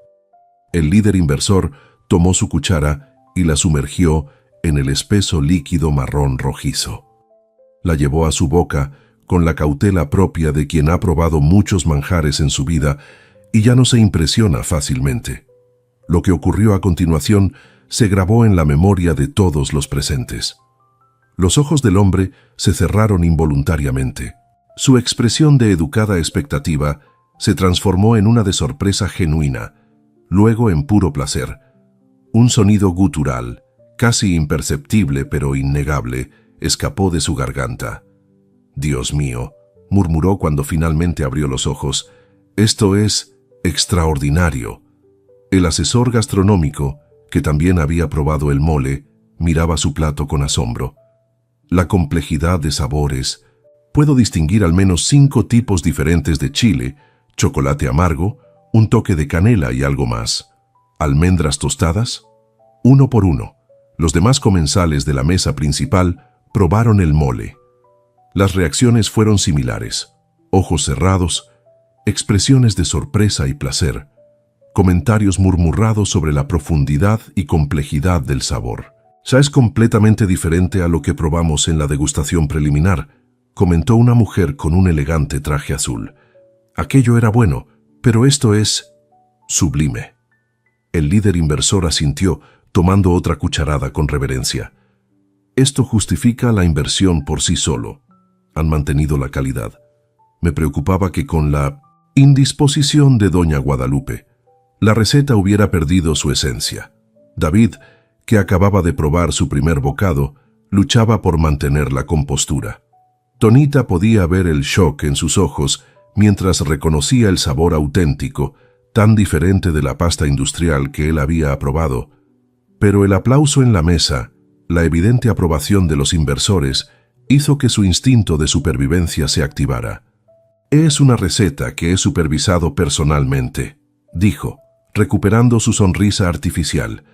El líder inversor tomó su cuchara y la sumergió en el espeso líquido marrón rojizo. La llevó a su boca con la cautela propia de quien ha probado muchos manjares en su vida y ya no se impresiona fácilmente. Lo que ocurrió a continuación se grabó en la memoria de todos los presentes. Los ojos del hombre se cerraron involuntariamente. Su expresión de educada expectativa se transformó en una de sorpresa genuina, luego en puro placer. Un sonido gutural, casi imperceptible pero innegable, escapó de su garganta. «Dios mío», murmuró cuando finalmente abrió los ojos, «esto es extraordinario». El asesor gastronómico, que también había probado el mole, miraba su plato con asombro. «La complejidad de sabores. Puedo distinguir al menos 5 tipos diferentes de chile, chocolate amargo, un toque de canela y algo más. ¿Almendras tostadas?» Uno por uno, los demás comensales de la mesa principal probaron el mole. Las reacciones fueron similares: ojos cerrados, expresiones de sorpresa y placer, comentarios murmurados sobre la profundidad y complejidad del sabor. «Ya es completamente diferente a lo que probamos en la degustación preliminar», comentó una mujer con un elegante traje azul. «Aquello era bueno, pero esto es sublime». El líder inversor asintió, tomando otra cucharada con reverencia. «Esto justifica la inversión por sí solo. Han mantenido la calidad. Me preocupaba que con la indisposición de doña Guadalupe, la receta hubiera perdido su esencia». David, que acababa de probar su primer bocado, luchaba por mantener la compostura. Tonita podía ver el shock en sus ojos mientras reconocía el sabor auténtico, tan diferente de la pasta industrial que él había aprobado. Pero el aplauso en la mesa, la evidente aprobación de los inversores, hizo que su instinto de supervivencia se activara. «Es una receta que he supervisado personalmente», dijo, recuperando su sonrisa artificial.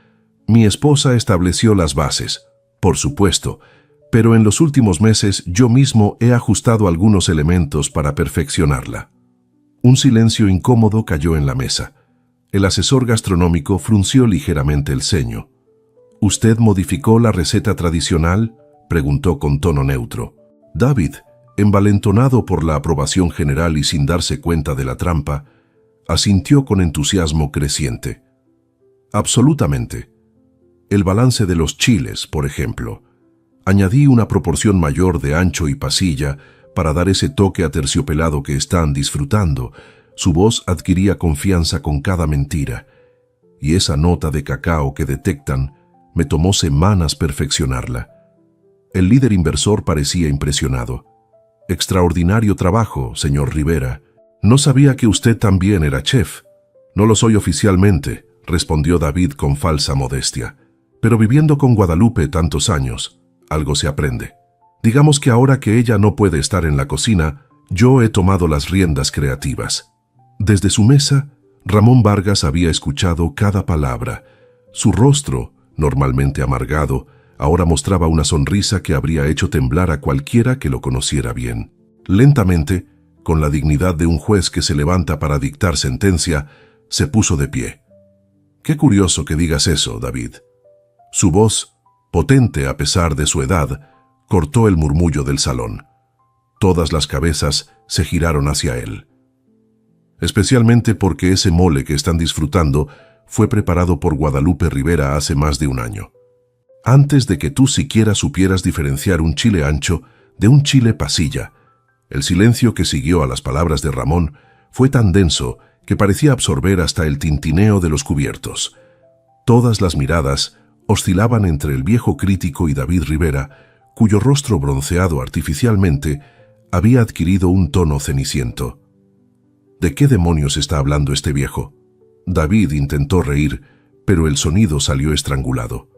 «Mi esposa estableció las bases, por supuesto, pero en los últimos meses yo mismo he ajustado algunos elementos para perfeccionarla». Un silencio incómodo cayó en la mesa. El asesor gastronómico frunció ligeramente el ceño. ¿Usted modificó la receta tradicional?, preguntó con tono neutro. David, envalentonado por la aprobación general y sin darse cuenta de la trampa, asintió con entusiasmo creciente. Absolutamente. El balance de los chiles, por ejemplo. Añadí una proporción mayor de ancho y pasilla para dar ese toque aterciopelado que están disfrutando. Su voz adquiría confianza con cada mentira, y esa nota de cacao que detectan me tomó semanas perfeccionarla. El líder inversor parecía impresionado. Extraordinario trabajo, señor Rivera. No sabía que usted también era chef. No lo soy oficialmente, respondió David con falsa modestia. Pero viviendo con Guadalupe tantos años, algo se aprende. Digamos que ahora que ella no puede estar en la cocina, yo he tomado las riendas creativas. Desde su mesa, Ramón Vargas había escuchado cada palabra. Su rostro, normalmente amargado, ahora mostraba una sonrisa que habría hecho temblar a cualquiera que lo conociera bien. Lentamente, con la dignidad de un juez que se levanta para dictar sentencia, se puso de pie. «Qué curioso que digas eso, David». Su voz, potente a pesar de su edad, cortó el murmullo del salón. Todas las cabezas se giraron hacia él. Especialmente porque ese mole que están disfrutando fue preparado por Guadalupe Rivera hace más de un año. Antes de que tú siquiera supieras diferenciar un chile ancho de un chile pasilla. El silencio que siguió a las palabras de Ramón fue tan denso que parecía absorber hasta el tintineo de los cubiertos. Todas las miradas oscilaban entre el viejo crítico y David Rivera, cuyo rostro bronceado artificialmente había adquirido un tono ceniciento. ¿De qué demonios está hablando este viejo? David intentó reír, pero el sonido salió estrangulado.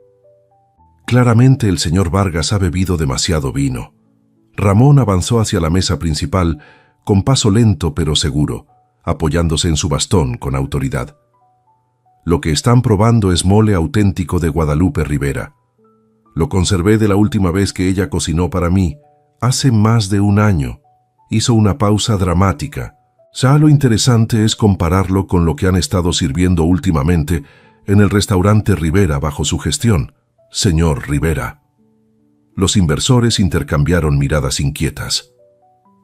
Claramente el señor Vargas ha bebido demasiado vino. Ramón avanzó hacia la mesa principal con paso lento pero seguro, apoyándose en su bastón con autoridad. Lo que están probando es mole auténtico de Guadalupe Rivera. Lo conservé de la última vez que ella cocinó para mí, hace más de un año. Hizo una pausa dramática. Ya lo interesante es compararlo con lo que han estado sirviendo últimamente en el restaurante Rivera bajo su gestión, señor Rivera. Los inversores intercambiaron miradas inquietas.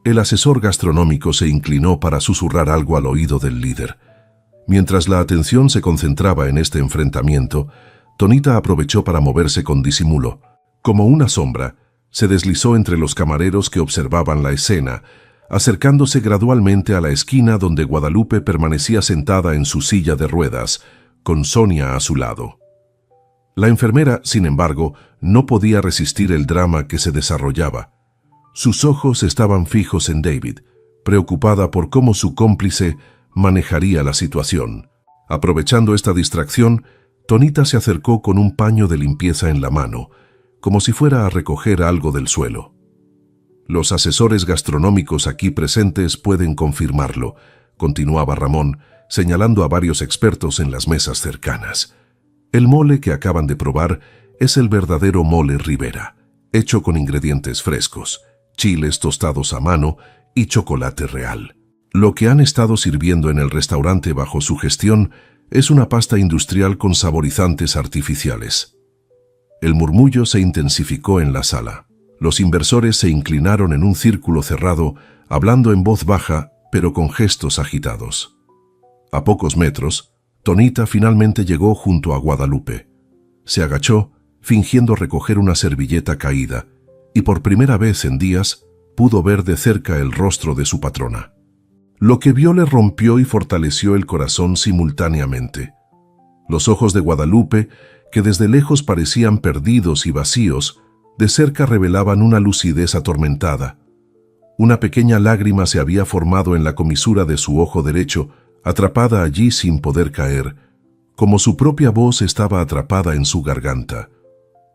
El asesor gastronómico se inclinó para susurrar algo al oído del líder. Mientras la atención se concentraba en este enfrentamiento, Tonita aprovechó para moverse con disimulo. Como una sombra, se deslizó entre los camareros que observaban la escena, acercándose gradualmente a la esquina donde Guadalupe permanecía sentada en su silla de ruedas, con Sonia a su lado. La enfermera, sin embargo, no podía resistir el drama que se desarrollaba. Sus ojos estaban fijos en David, preocupada por cómo su cómplice manejaría la situación. Aprovechando esta distracción, Tonita se acercó con un paño de limpieza en la mano, como si fuera a recoger algo del suelo. Los asesores gastronómicos aquí presentes pueden confirmarlo, continuaba Ramón, señalando a varios expertos en las mesas cercanas. El mole que acaban de probar es el verdadero mole Rivera, hecho con ingredientes frescos, chiles tostados a mano y chocolate real. Lo que han estado sirviendo en el restaurante bajo su gestión es una pasta industrial con saborizantes artificiales. El murmullo se intensificó en la sala. Los inversores se inclinaron en un círculo cerrado, hablando en voz baja, pero con gestos agitados. A pocos metros, Tonita finalmente llegó junto a Guadalupe. Se agachó, fingiendo recoger una servilleta caída, y por primera vez en días pudo ver de cerca el rostro de su patrona. Lo que vio le rompió y fortaleció el corazón simultáneamente. Los ojos de Guadalupe, que desde lejos parecían perdidos y vacíos, de cerca revelaban una lucidez atormentada. Una pequeña lágrima se había formado en la comisura de su ojo derecho, atrapada allí sin poder caer, como su propia voz estaba atrapada en su garganta.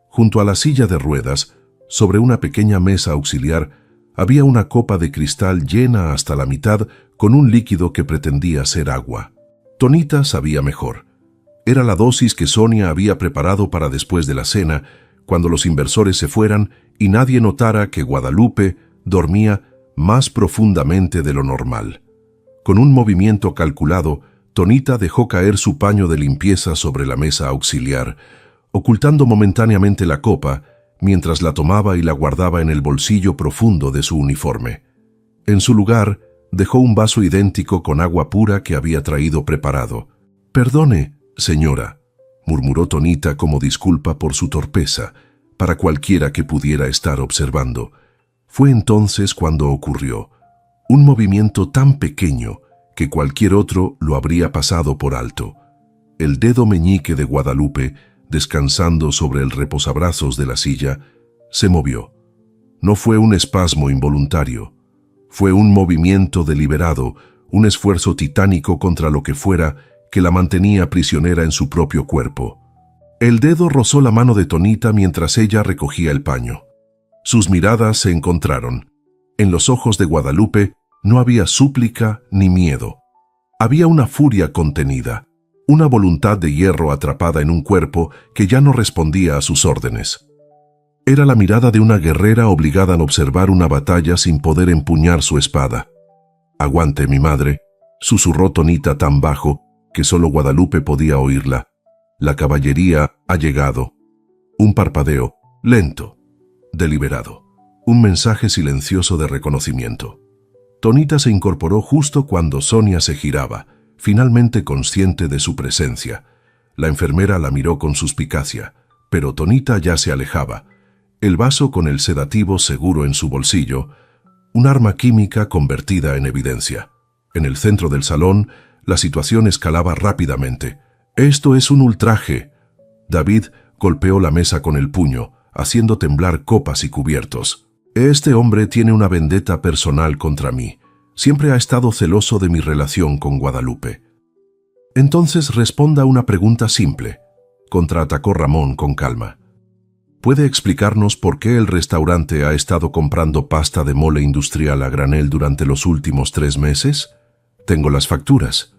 Junto a la silla de ruedas, sobre una pequeña mesa auxiliar, había una copa de cristal llena hasta la mitad con un líquido que pretendía ser agua. Tonita sabía mejor. Era la dosis que Sonia había preparado para después de la cena, cuando los inversores se fueran y nadie notara que Guadalupe dormía más profundamente de lo normal. Con un movimiento calculado, Tonita dejó caer su paño de limpieza sobre la mesa auxiliar, ocultando momentáneamente la copa, mientras la tomaba y la guardaba en el bolsillo profundo de su uniforme. En su lugar, dejó un vaso idéntico con agua pura que había traído preparado. «Perdone, señora», murmuró Tonita como disculpa por su torpeza, para cualquiera que pudiera estar observando. Fue entonces cuando ocurrió. Un movimiento tan pequeño que cualquier otro lo habría pasado por alto. El dedo meñique de Guadalupe, descansando sobre el reposabrazos de la silla, se movió. No fue un espasmo involuntario. Fue un movimiento deliberado, un esfuerzo titánico contra lo que fuera que la mantenía prisionera en su propio cuerpo. El dedo rozó la mano de Tonita mientras ella recogía el paño. Sus miradas se encontraron. En los ojos de Guadalupe no había súplica ni miedo. Había una furia contenida, una voluntad de hierro atrapada en un cuerpo que ya no respondía a sus órdenes. Era la mirada de una guerrera obligada a observar una batalla sin poder empuñar su espada. «Aguante, mi madre», susurró Tonita tan bajo que solo Guadalupe podía oírla. «La caballería ha llegado». Un parpadeo, lento, deliberado. Un mensaje silencioso de reconocimiento. Tonita se incorporó justo cuando Sonia se giraba, finalmente consciente de su presencia. La enfermera la miró con suspicacia, pero Tonita ya se alejaba. El vaso con el sedativo seguro en su bolsillo, un arma química convertida en evidencia. En el centro del salón, la situación escalaba rápidamente. «Esto es un ultraje». David golpeó la mesa con el puño, haciendo temblar copas y cubiertos. «Este hombre tiene una vendetta personal contra mí. Siempre ha estado celoso de mi relación con Guadalupe». «Entonces responda una pregunta simple», contraatacó Ramón con calma. «¿Puede explicarnos por qué el restaurante ha estado comprando pasta de mole industrial a granel durante los últimos 3 meses? Tengo las facturas».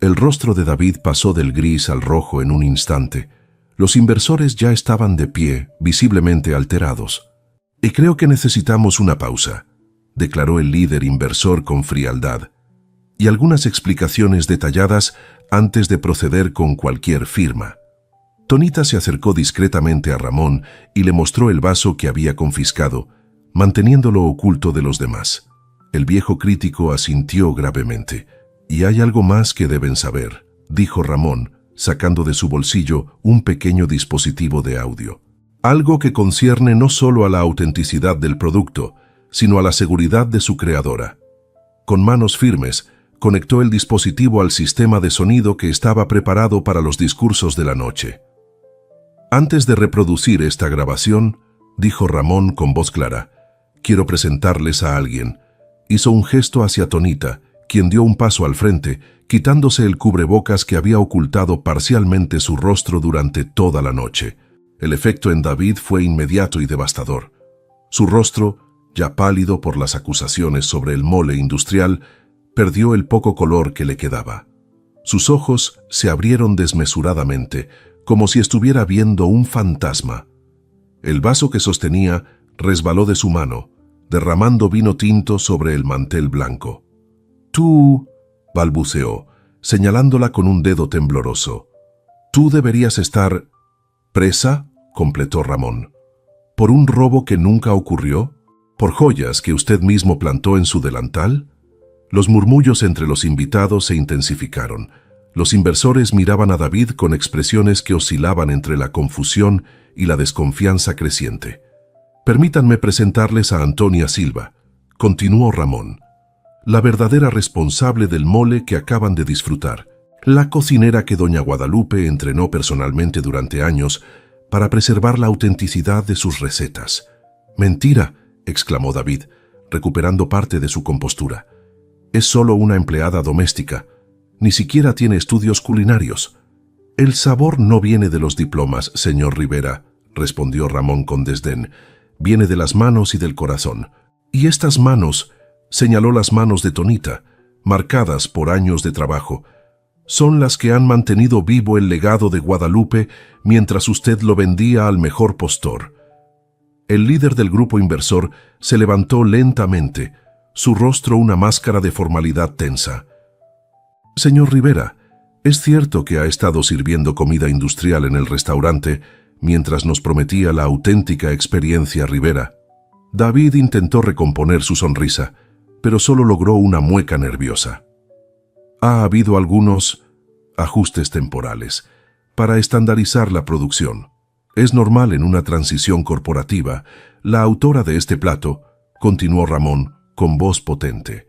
El rostro de David pasó del gris al rojo en un instante. Los inversores ya estaban de pie, visiblemente alterados. «Y creo que necesitamos una pausa», declaró el líder inversor con frialdad, «y algunas explicaciones detalladas antes de proceder con cualquier firma». Tonita se acercó discretamente a Ramón y le mostró el vaso que había confiscado, manteniéndolo oculto de los demás. El viejo crítico asintió gravemente. «Y hay algo más que deben saber», dijo Ramón, sacando de su bolsillo un pequeño dispositivo de audio. «Algo que concierne no solo a la autenticidad del producto, sino a la seguridad de su creadora». Con manos firmes, conectó el dispositivo al sistema de sonido que estaba preparado para los discursos de la noche. «Antes de reproducir esta grabación», dijo Ramón con voz clara, «quiero presentarles a alguien». Hizo un gesto hacia Tonita, quien dio un paso al frente, quitándose el cubrebocas que había ocultado parcialmente su rostro durante toda la noche. El efecto en David fue inmediato y devastador. Su rostro, ya pálido por las acusaciones sobre el mole industrial, perdió el poco color que le quedaba. Sus ojos se abrieron desmesuradamente, como si estuviera viendo un fantasma. El vaso que sostenía resbaló de su mano, derramando vino tinto sobre el mantel blanco. «Tú», balbuceó, señalándola con un dedo tembloroso. «Tú deberías estar presa», completó Ramón. «¿Por un robo que nunca ocurrió? ¿Por joyas que usted mismo plantó en su delantal?» Los murmullos entre los invitados se intensificaron. Los inversores miraban a David con expresiones que oscilaban entre la confusión y la desconfianza creciente. «Permítanme presentarles a Antonia Silva», continuó Ramón, «la verdadera responsable del mole que acaban de disfrutar, la cocinera que doña Guadalupe entrenó personalmente durante años para preservar la autenticidad de sus recetas». «Mentira», exclamó David, recuperando parte de su compostura. «Es solo una empleada doméstica. Ni siquiera tiene estudios culinarios». «El sabor no viene de los diplomas, señor Rivera», respondió Ramón con desdén. «Viene de las manos y del corazón. Y estas manos», señaló las manos de Tonita, marcadas por años de trabajo, «son las que han mantenido vivo el legado de Guadalupe mientras usted lo vendía al mejor postor». El líder del grupo inversor se levantó lentamente, su rostro una máscara de formalidad tensa. Señor Rivera, ¿es cierto que ha estado sirviendo comida industrial en el restaurante mientras nos prometía la auténtica experiencia Rivera? David intentó recomponer su sonrisa, pero solo logró una mueca nerviosa. Ha habido algunos ajustes temporales para estandarizar la producción. Es normal en una transición corporativa. La autora de este plato, continuó Ramón con voz potente,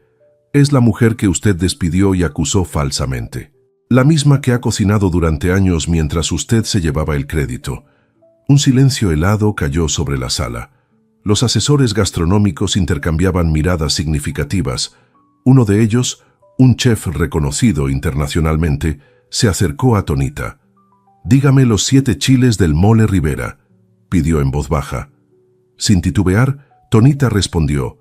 es la mujer que usted despidió y acusó falsamente. La misma que ha cocinado durante años mientras usted se llevaba el crédito. Un silencio helado cayó sobre la sala. Los asesores gastronómicos intercambiaban miradas significativas. Uno de ellos, un chef reconocido internacionalmente, se acercó a Tonita. «Dígame los 7 chiles del mole Rivera», pidió en voz baja. Sin titubear, Tonita respondió: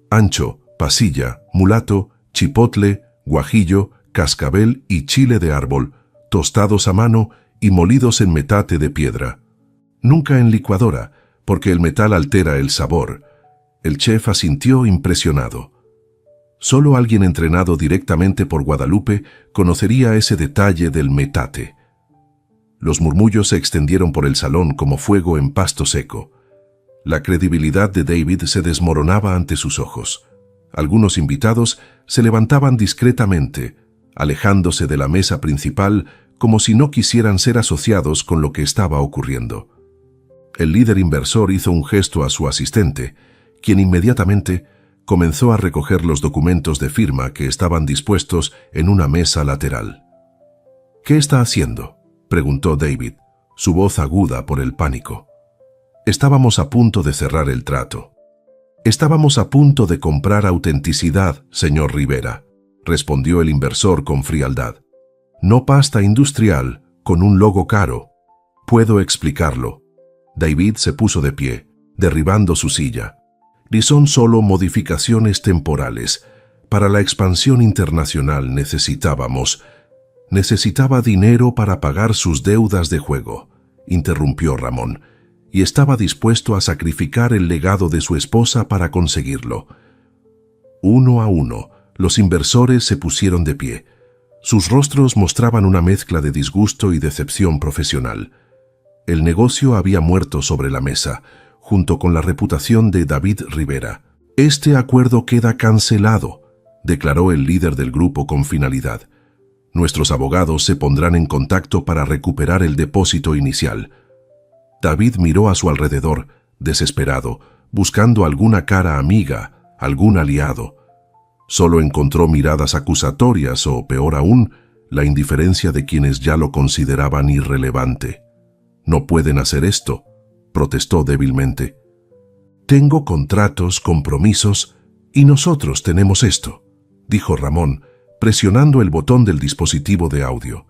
ancho, pasilla, mulato, chipotle, guajillo, cascabel y chile de árbol, tostados a mano y molidos en metate de piedra. Nunca en licuadora, porque el metal altera el sabor. El chef asintió impresionado. Solo alguien entrenado directamente por Guadalupe conocería ese detalle del metate. Los murmullos se extendieron por el salón como fuego en pasto seco. La credibilidad de David se desmoronaba ante sus ojos. Algunos invitados se levantaban discretamente, alejándose de la mesa principal como si no quisieran ser asociados con lo que estaba ocurriendo. El líder inversor hizo un gesto a su asistente, quien inmediatamente comenzó a recoger los documentos de firma que estaban dispuestos en una mesa lateral. «¿Qué está haciendo?», preguntó David, su voz aguda por el pánico. «Estábamos a punto de cerrar el trato». «Estábamos a punto de comprar autenticidad, señor Rivera», respondió el inversor con frialdad. «No pasta industrial con un logo caro. Puedo explicarlo». David se puso de pie, derribando su silla. «Ni son solo modificaciones temporales. Para la expansión internacional necesitaba dinero para pagar sus deudas de juego», interrumpió Ramón, y estaba dispuesto a sacrificar el legado de su esposa para conseguirlo. Uno a uno, los inversores se pusieron de pie. Sus rostros mostraban una mezcla de disgusto y decepción profesional. El negocio había muerto sobre la mesa, junto con la reputación de David Rivera. «Este acuerdo queda cancelado», declaró el líder del grupo con finalidad. «Nuestros abogados se pondrán en contacto para recuperar el depósito inicial». David miró a su alrededor, desesperado, buscando alguna cara amiga, algún aliado. Solo encontró miradas acusatorias o, peor aún, la indiferencia de quienes ya lo consideraban irrelevante. «No pueden hacer esto», protestó débilmente. «Tengo contratos, compromisos, y nosotros tenemos esto», dijo Ramón, presionando el botón del dispositivo de audio.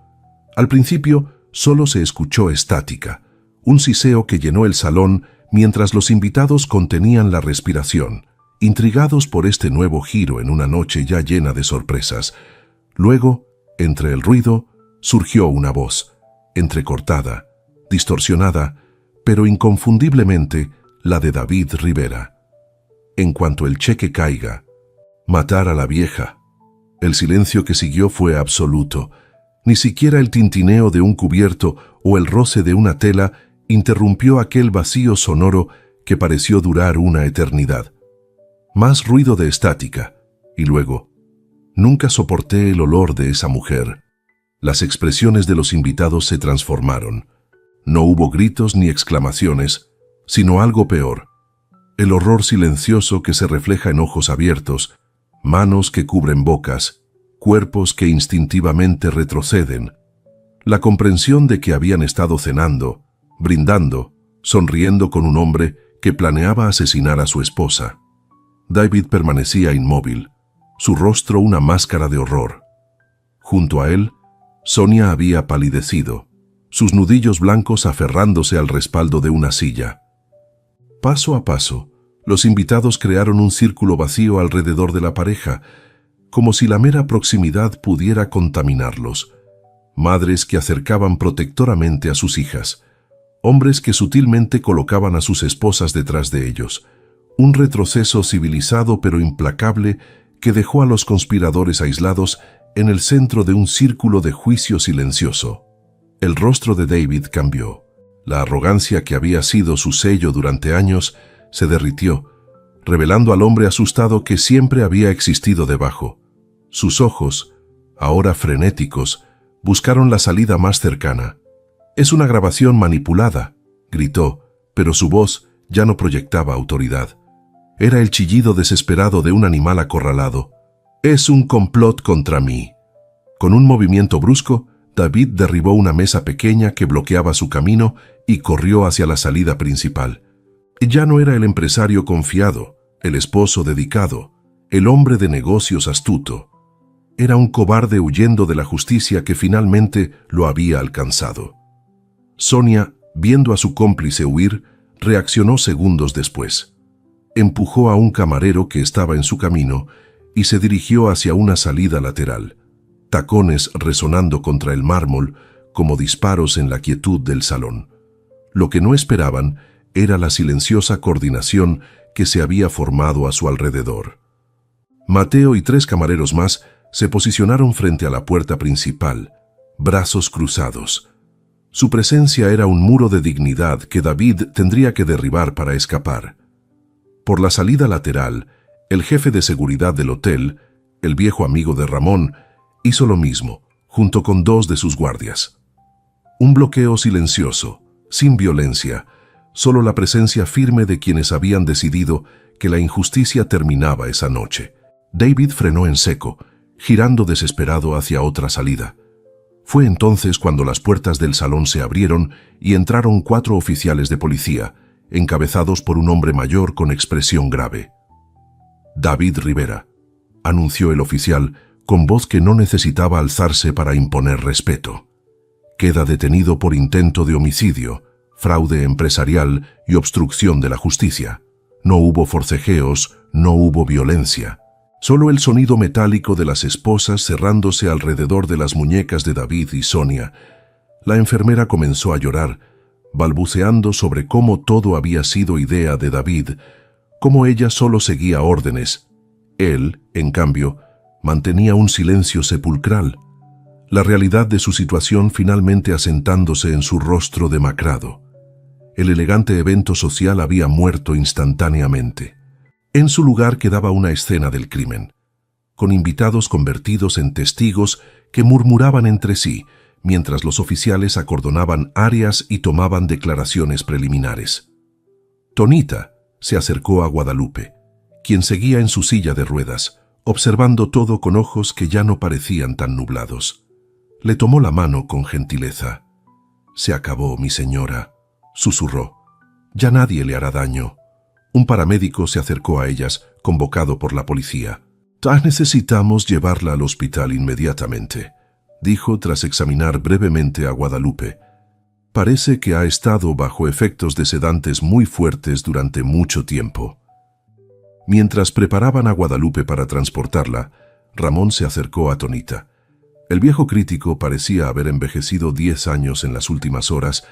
Al principio solo se escuchó estática, un siseo que llenó el salón mientras los invitados contenían la respiración, intrigados por este nuevo giro en una noche ya llena de sorpresas. Luego, entre el ruido, surgió una voz, entrecortada, distorsionada, pero inconfundiblemente la de David Rivera. «En cuanto el cheque caiga, matar a la vieja». El silencio que siguió fue absoluto. Ni siquiera el tintineo de un cubierto o el roce de una tela interrumpió aquel vacío sonoro que pareció durar una eternidad. Más ruido de estática, y luego, «Nunca soporté el olor de esa mujer». Las expresiones de los invitados se transformaron. No hubo gritos ni exclamaciones, sino algo peor. El horror silencioso que se refleja en ojos abiertos, manos que cubren bocas, cuerpos que instintivamente retroceden. La comprensión de que habían estado cenando, brindando, sonriendo con un hombre que planeaba asesinar a su esposa. David permanecía inmóvil, su rostro una máscara de horror. Junto a él, Sonia había palidecido, sus nudillos blancos aferrándose al respaldo de una silla. Paso a paso, los invitados crearon un círculo vacío alrededor de la pareja, como si la mera proximidad pudiera contaminarlos. Madres que acercaban protectoramente a sus hijas, hombres que sutilmente colocaban a sus esposas detrás de ellos. Un retroceso civilizado pero implacable que dejó a los conspiradores aislados en el centro de un círculo de juicio silencioso. El rostro de David cambió. La arrogancia que había sido su sello durante años se derritió, revelando al hombre asustado que siempre había existido debajo. Sus ojos, ahora frenéticos, buscaron la salida más cercana. «Es una grabación manipulada», gritó, pero su voz ya no proyectaba autoridad. Era el chillido desesperado de un animal acorralado. «Es un complot contra mí». Con un movimiento brusco, David derribó una mesa pequeña que bloqueaba su camino y corrió hacia la salida principal. Ya no era el empresario confiado, el esposo dedicado, el hombre de negocios astuto. Era un cobarde huyendo de la justicia que finalmente lo había alcanzado. Sonia, viendo a su cómplice huir, reaccionó segundos después. Empujó a un camarero que estaba en su camino y se dirigió hacia una salida lateral, tacones resonando contra el mármol como disparos en la quietud del salón. Lo que no esperaban era la silenciosa coordinación que se había formado a su alrededor. Mateo y 3 camareros más se posicionaron frente a la puerta principal, brazos cruzados. Su presencia era un muro de dignidad que David tendría que derribar para escapar. Por la salida lateral, el jefe de seguridad del hotel, el viejo amigo de Ramón, hizo lo mismo, junto con 2 de sus guardias. Un bloqueo silencioso, sin violencia, solo la presencia firme de quienes habían decidido que la injusticia terminaba esa noche. David frenó en seco, girando desesperado hacia otra salida. Fue entonces cuando las puertas del salón se abrieron y entraron 4 oficiales de policía, encabezados por un hombre mayor con expresión grave. «David Rivera», anunció el oficial con voz que no necesitaba alzarse para imponer respeto. «Queda detenido por intento de homicidio, fraude empresarial y obstrucción de la justicia. No hubo forcejeos, no hubo violencia. Solo el sonido metálico de las esposas cerrándose alrededor de las muñecas de David y Sonia. La enfermera comenzó a llorar, balbuceando sobre cómo todo había sido idea de David, cómo ella solo seguía órdenes. Él, en cambio, mantenía un silencio sepulcral, la realidad de su situación finalmente asentándose en su rostro demacrado. El elegante evento social había muerto instantáneamente. En su lugar quedaba una escena del crimen, con invitados convertidos en testigos que murmuraban entre sí, mientras los oficiales acordonaban áreas y tomaban declaraciones preliminares. Tonita se acercó a Guadalupe, quien seguía en su silla de ruedas, observando todo con ojos que ya no parecían tan nublados. Le tomó la mano con gentileza. «Se acabó, mi señora», susurró. «Ya nadie le hará daño». Un paramédico se acercó a ellas, convocado por la policía. «Necesitamos llevarla al hospital inmediatamente», dijo tras examinar brevemente a Guadalupe. «Parece que ha estado bajo efectos de sedantes muy fuertes durante mucho tiempo». Mientras preparaban a Guadalupe para transportarla, Ramón se acercó a Tonita. El viejo crítico parecía haber envejecido 10 años en las últimas horas,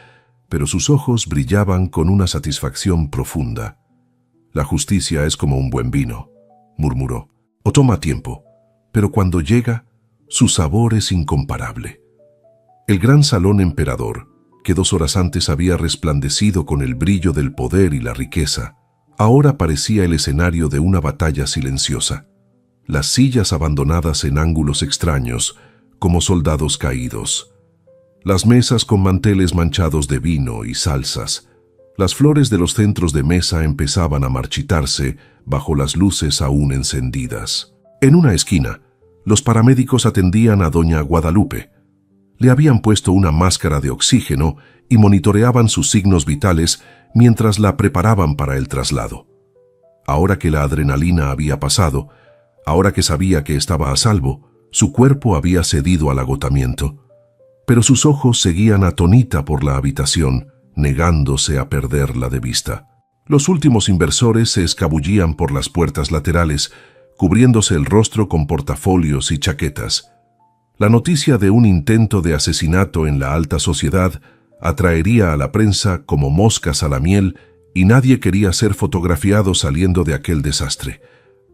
pero sus ojos brillaban con una satisfacción profunda. «La justicia es como un buen vino», murmuró. «O toma tiempo, pero cuando llega, su sabor es incomparable». El gran salón emperador, que 2 horas antes había resplandecido con el brillo del poder y la riqueza, ahora parecía el escenario de una batalla silenciosa. Las sillas abandonadas en ángulos extraños, como soldados caídos. Las mesas con manteles manchados de vino y salsas. Las flores de los centros de mesa empezaban a marchitarse bajo las luces aún encendidas. En una esquina, los paramédicos atendían a doña Guadalupe. Le habían puesto una máscara de oxígeno y monitoreaban sus signos vitales mientras la preparaban para el traslado. Ahora que la adrenalina había pasado, ahora que sabía que estaba a salvo, su cuerpo había cedido al agotamiento. Pero sus ojos seguían a Tonita por la habitación, negándose a perderla de vista. Los últimos inversores se escabullían por las puertas laterales, cubriéndose el rostro con portafolios y chaquetas. La noticia de un intento de asesinato en la alta sociedad atraería a la prensa como moscas a la miel y nadie quería ser fotografiado saliendo de aquel desastre.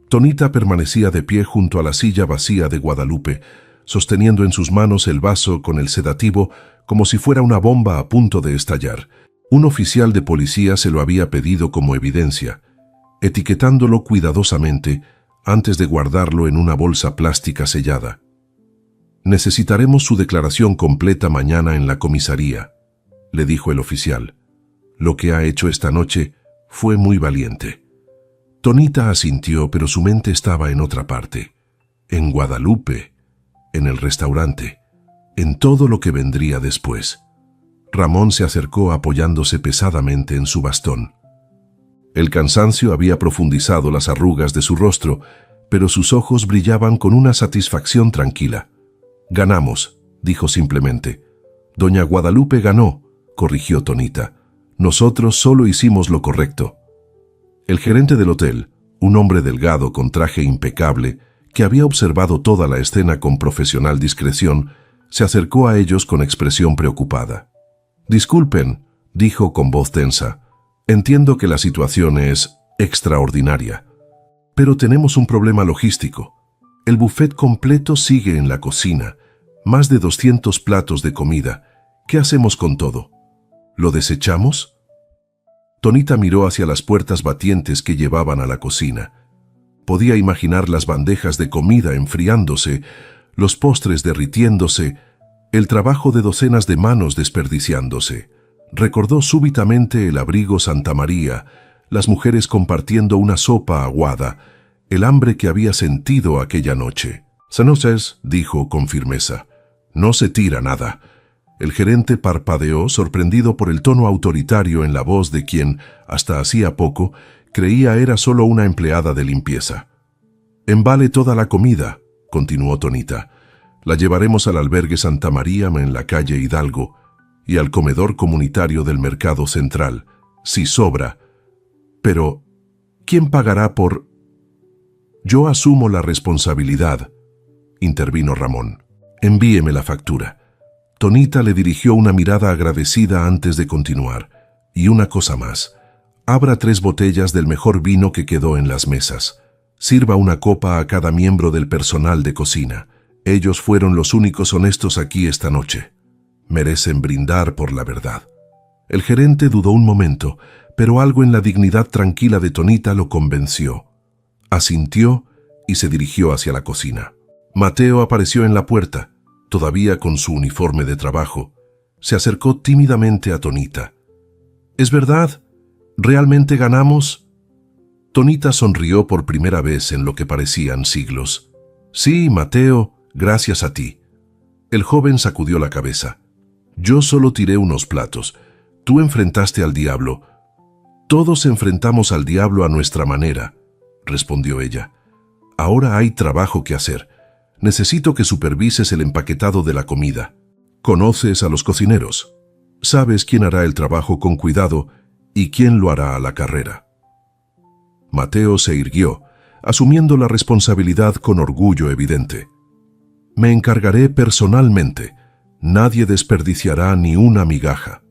Tonita permanecía de pie junto a la silla vacía de Guadalupe, sosteniendo en sus manos el vaso con el sedativo como si fuera una bomba a punto de estallar. Un oficial de policía se lo había pedido como evidencia, etiquetándolo cuidadosamente antes de guardarlo en una bolsa plástica sellada. «Necesitaremos su declaración completa mañana en la comisaría», le dijo el oficial. «Lo que ha hecho esta noche fue muy valiente». Tonita asintió, pero su mente estaba en otra parte, en Guadalupe, en el restaurante, en todo lo que vendría después. Ramón se acercó apoyándose pesadamente en su bastón. El cansancio había profundizado las arrugas de su rostro, pero sus ojos brillaban con una satisfacción tranquila. «Ganamos», dijo simplemente. «Doña Guadalupe ganó», corrigió Tonita. «Nosotros solo hicimos lo correcto». El gerente del hotel, un hombre delgado con traje impecable, que había observado toda la escena con profesional discreción, se acercó a ellos con expresión preocupada. «Disculpen», dijo con voz tensa. «Entiendo que la situación es extraordinaria, pero tenemos un problema logístico. El buffet completo sigue en la cocina, más de 200 platos de comida. ¿Qué hacemos con todo? ¿Lo desechamos?» Tonita miró hacia las puertas batientes que llevaban a la cocina. Podía imaginar las bandejas de comida enfriándose, los postres derritiéndose, el trabajo de docenas de manos desperdiciándose. Recordó súbitamente el abrigo Santa María, las mujeres compartiendo una sopa aguada, el hambre que había sentido aquella noche. «Sanoches», dijo con firmeza, «no se tira nada». El gerente parpadeó, sorprendido por el tono autoritario en la voz de quien, hasta hacía poco, creía era solo una empleada de limpieza. «Embale toda la comida», continuó Tonita. «La llevaremos al albergue Santa María en la calle Hidalgo y al comedor comunitario del Mercado Central, si sobra. Pero, ¿quién pagará por...?» «Yo asumo la responsabilidad», intervino Ramón. «Envíeme la factura». Tonita le dirigió una mirada agradecida antes de continuar. «Y una cosa más. Abra 3 botellas del mejor vino que quedó en las mesas. Sirva una copa a cada miembro del personal de cocina. Ellos fueron los únicos honestos aquí esta noche. Merecen brindar por la verdad». El gerente dudó un momento, pero algo en la dignidad tranquila de Tonita lo convenció. Asintió y se dirigió hacia la cocina. Mateo apareció en la puerta, todavía con su uniforme de trabajo. Se acercó tímidamente a Tonita. «¿Es verdad? ¿Realmente ganamos?» Tonita sonrió por primera vez en lo que parecían siglos. «Sí, Mateo, gracias a ti». El joven sacudió la cabeza. «Yo solo tiré unos platos. Tú enfrentaste al diablo». «Todos enfrentamos al diablo a nuestra manera», respondió ella. «Ahora hay trabajo que hacer. Necesito que supervises el empaquetado de la comida. Conoces a los cocineros. Sabes quién hará el trabajo con cuidado y quién lo hará a la carrera». Mateo se irguió, asumiendo la responsabilidad con orgullo evidente. «Me encargaré personalmente. Nadie desperdiciará ni una migaja».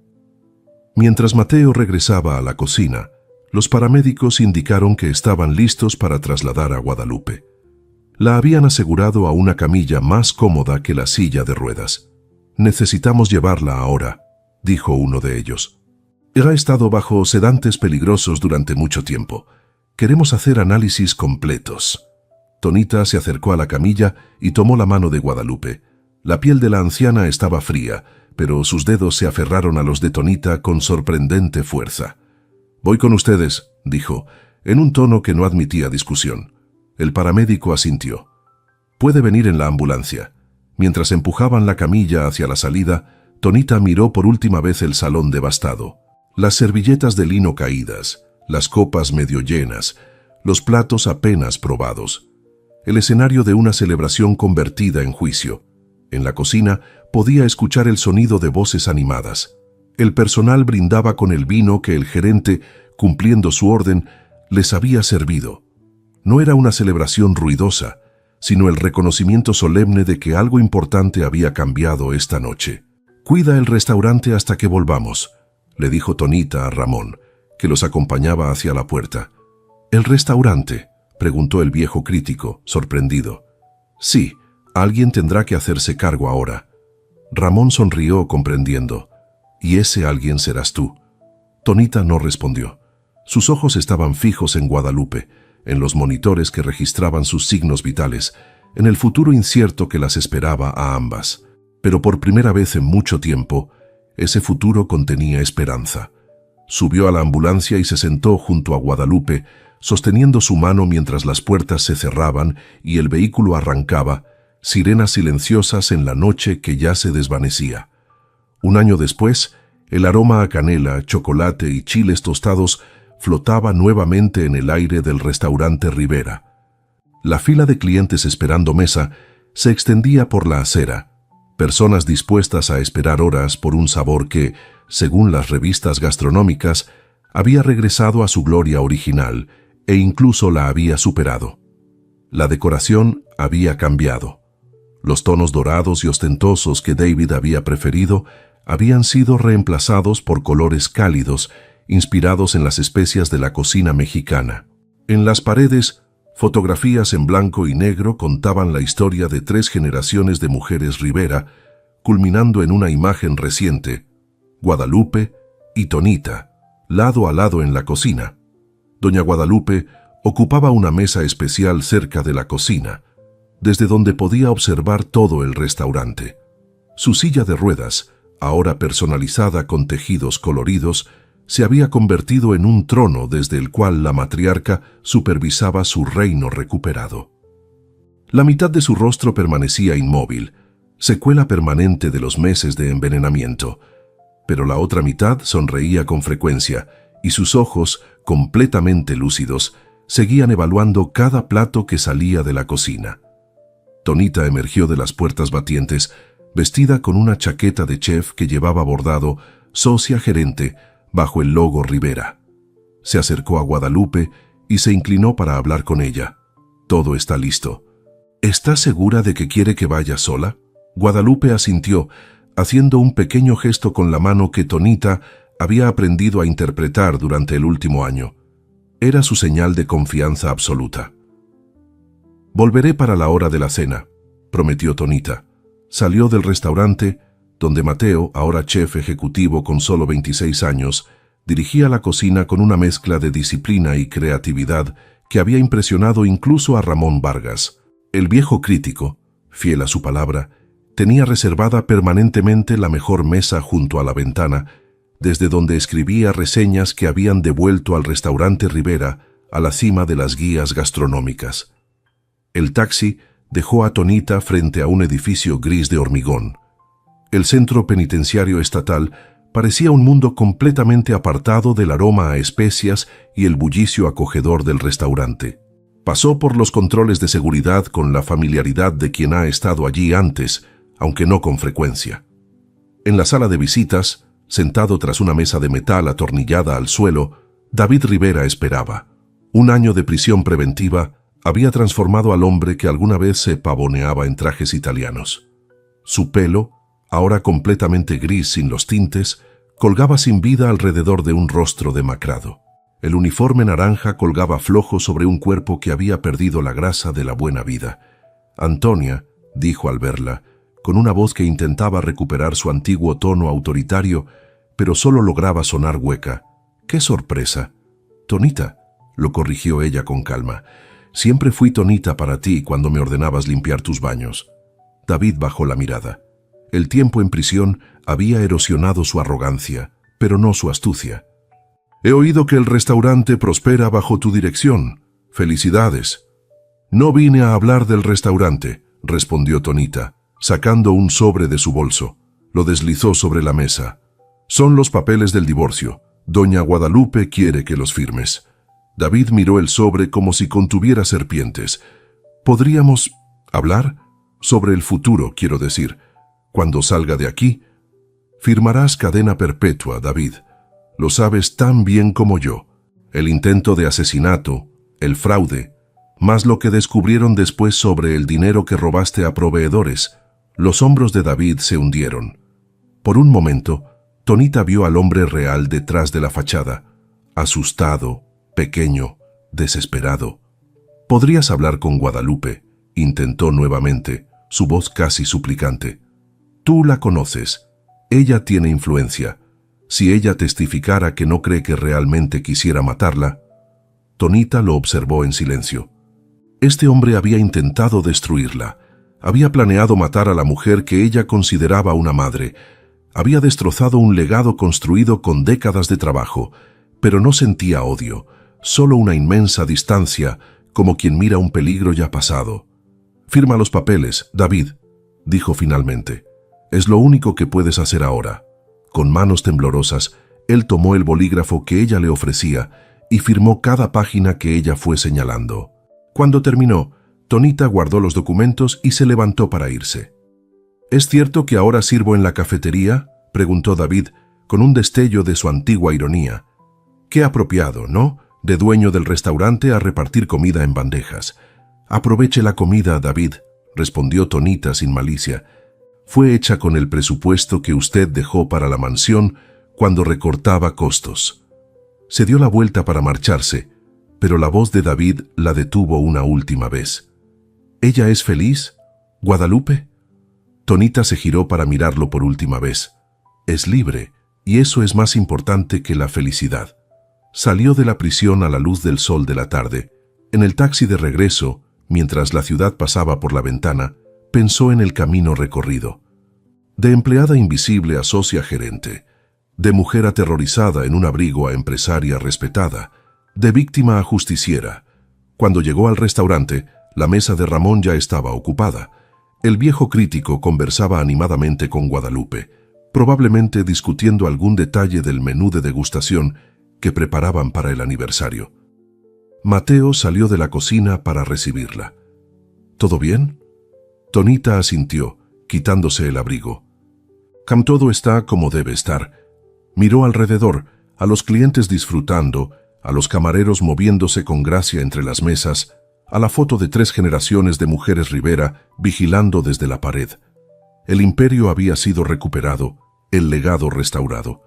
Mientras Mateo regresaba a la cocina, los paramédicos indicaron que estaban listos para trasladar a Guadalupe. La habían asegurado a una camilla más cómoda que la silla de ruedas. «Necesitamos llevarla ahora», dijo uno de ellos. «Ha estado bajo sedantes peligrosos durante mucho tiempo. Queremos hacer análisis completos». Tonita se acercó a la camilla y tomó la mano de Guadalupe. La piel de la anciana estaba fría, pero sus dedos se aferraron a los de Tonita con sorprendente fuerza. «Voy con ustedes», dijo, en un tono que no admitía discusión. El paramédico asintió. «Puede venir en la ambulancia». Mientras empujaban la camilla hacia la salida, Tonita miró por última vez el salón devastado. Las servilletas de lino caídas, las copas medio llenas, los platos apenas probados. El escenario de una celebración convertida en juicio. En la cocina podía escuchar el sonido de voces animadas. El personal brindaba con el vino que el gerente, cumpliendo su orden, les había servido. No era una celebración ruidosa, sino el reconocimiento solemne de que algo importante había cambiado esta noche. «Cuida el restaurante hasta que volvamos», le dijo Tonita a Ramón, que los acompañaba hacia la puerta. «¿El restaurante?», preguntó el viejo crítico, sorprendido. «Sí, Alguien tendrá que hacerse cargo ahora. Ramón sonrió comprendiendo. Y ese alguien serás tú. Tonita no respondió. Sus ojos estaban fijos en Guadalupe, en los monitores que registraban sus signos vitales, en el futuro incierto que las esperaba a ambas. Pero por primera vez en mucho tiempo, ese futuro contenía esperanza. Subió a la ambulancia y se sentó junto a Guadalupe, sosteniendo su mano mientras las puertas se cerraban y el vehículo arrancaba, sirenas silenciosas en la noche que ya se desvanecía. Un año después, el aroma a canela, chocolate y chiles tostados flotaba nuevamente en el aire del restaurante Rivera. La fila de clientes esperando mesa se extendía por la acera, personas dispuestas a esperar horas por un sabor que, según las revistas gastronómicas, había regresado a su gloria original e incluso la había superado. La decoración había cambiado. Los tonos dorados y ostentosos que David había preferido habían sido reemplazados por colores cálidos, inspirados en las especias de la cocina mexicana. En las paredes, fotografías en blanco y negro contaban la historia de 3 generaciones de mujeres Rivera, culminando en una imagen reciente: Guadalupe y Tonita, lado a lado en la cocina. Doña Guadalupe ocupaba una mesa especial cerca de la cocina, desde donde podía observar todo el restaurante. Su silla de ruedas, ahora personalizada con tejidos coloridos, se había convertido en un trono desde el cual la matriarca supervisaba su reino recuperado. La mitad de su rostro permanecía inmóvil, secuela permanente de los meses de envenenamiento, pero la otra mitad sonreía con frecuencia y sus ojos, completamente lúcidos, seguían evaluando cada plato que salía de la cocina. Tonita emergió de las puertas batientes, vestida con una chaqueta de chef que llevaba bordado "Socia Gerente" bajo el logo Rivera. Se acercó a Guadalupe y se inclinó para hablar con ella. «Todo está listo». «¿Estás segura de que quiere que vaya sola?» Guadalupe asintió, haciendo un pequeño gesto con la mano que Tonita había aprendido a interpretar durante el último año. Era su señal de confianza absoluta. «Volveré para la hora de la cena», prometió Tonita. Salió del restaurante, donde Mateo, ahora chef ejecutivo con solo 26 años, dirigía la cocina con una mezcla de disciplina y creatividad que había impresionado incluso a Ramón Vargas. El viejo crítico, fiel a su palabra, tenía reservada permanentemente la mejor mesa junto a la ventana, desde donde escribía reseñas que habían devuelto al restaurante Rivera a la cima de las guías gastronómicas. El taxi dejó a Tonita frente a un edificio gris de hormigón. El centro penitenciario estatal parecía un mundo completamente apartado del aroma a especias y el bullicio acogedor del restaurante. Pasó por los controles de seguridad con la familiaridad de quien ha estado allí antes, aunque no con frecuencia. En la sala de visitas, sentado tras una mesa de metal atornillada al suelo, David Rivera esperaba. Un año de prisión preventiva había transformado al hombre que alguna vez se pavoneaba en trajes italianos. Su pelo, ahora completamente gris sin los tintes, colgaba sin vida alrededor de un rostro demacrado. El uniforme naranja colgaba flojo sobre un cuerpo que había perdido la grasa de la buena vida. «Antonia», dijo al verla, con una voz que intentaba recuperar su antiguo tono autoritario, pero solo lograba sonar hueca. «¡Qué sorpresa!» «Tonita», lo corrigió ella con calma. «Siempre fui Tonita para ti cuando me ordenabas limpiar tus baños». David bajó la mirada. El tiempo en prisión había erosionado su arrogancia, pero no su astucia. «He oído que el restaurante prospera bajo tu dirección. ¡Felicidades!» «No vine a hablar del restaurante», respondió Tonita, sacando un sobre de su bolso. Lo deslizó sobre la mesa. «Son los papeles del divorcio. Doña Guadalupe quiere que los firmes». David miró el sobre como si contuviera serpientes. «¿Podríamos hablar? Sobre el futuro, quiero decir. Cuando salga de aquí, firmarás cadena perpetua, David. Lo sabes tan bien como yo. El intento de asesinato, el fraude, más lo que descubrieron después sobre el dinero que robaste a proveedores». Los hombros de David se hundieron. Por un momento, Tonita vio al hombre real detrás de la fachada, asustado, pequeño, desesperado. «¿Podrías hablar con Guadalupe?», intentó nuevamente. su voz casi suplicante. Tú la conoces. Ella tiene influencia. Si ella testificara que no cree que realmente quisiera matarla... Tonita lo observó en silencio. Este hombre había intentado destruirla. Había planeado matar a la mujer que ella consideraba una madre. Había destrozado un legado construido con décadas de trabajo, pero no sentía odio, solo una inmensa distancia, como quien mira un peligro ya pasado. «Firma los papeles, David», dijo finalmente. «Es lo único que puedes hacer ahora». Con manos temblorosas, él tomó el bolígrafo que ella le ofrecía y firmó cada página que ella fue señalando. Cuando terminó, Tonita guardó los documentos y se levantó para irse. «¿Es cierto que ahora sirvo en la cafetería?», preguntó David, con un destello de su antigua ironía. «Qué apropiado, ¿no?, de dueño del restaurante a repartir comida en bandejas». «Aproveche la comida, David», respondió Tonita sin malicia. «Fue hecha con el presupuesto que usted dejó para la mansión cuando recortaba costos». Se dio la vuelta para marcharse, pero la voz de David la detuvo una última vez. «¿Ella es feliz, Guadalupe?» Tonita se giró para mirarlo por última vez. «Es libre, y eso es más importante que la felicidad». Salió de la prisión a la luz del sol de la tarde. En el taxi de regreso, mientras la ciudad pasaba por la ventana, pensó en el camino recorrido. De empleada invisible a socia gerente, de mujer aterrorizada en un abrigo a empresaria respetada, de víctima a justiciera. Cuando llegó al restaurante, la mesa de Ramón ya estaba ocupada. El viejo crítico conversaba animadamente con Guadalupe, probablemente discutiendo algún detalle del menú de degustación que preparaban para el aniversario. Mateo salió de la cocina para recibirla. «¿Todo bien?». Tonita asintió, quitándose el abrigo. «Todo está como debe estar». Miró alrededor, a los clientes disfrutando, a los camareros moviéndose con gracia entre las mesas, a la foto de 3 generaciones de mujeres Rivera vigilando desde la pared. El imperio había sido recuperado, el legado restaurado.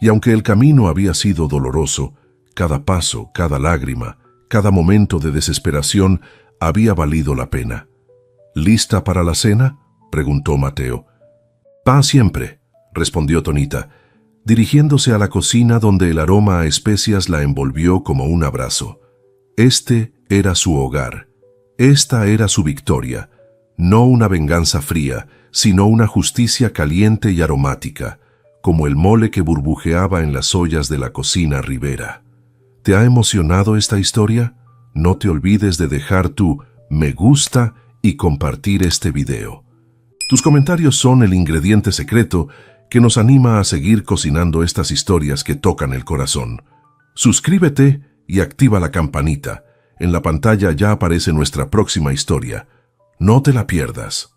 Y aunque el camino había sido doloroso, cada paso, cada lágrima, cada momento de desesperación había valido la pena. «¿Lista para la cena?», preguntó Mateo. «Va siempre», respondió Tonita, dirigiéndose a la cocina donde el aroma a especias la envolvió como un abrazo. Este era su hogar. Esta era su victoria. No una venganza fría, sino una justicia caliente y aromática, como el mole que burbujeaba en las ollas de la cocina Rivera. ¿Te ha emocionado esta historia? No te olvides de dejar tu me gusta y compartir este video. Tus comentarios son el ingrediente secreto que nos anima a seguir cocinando estas historias que tocan el corazón. Suscríbete y activa la campanita. En la pantalla ya aparece nuestra próxima historia. No te la pierdas.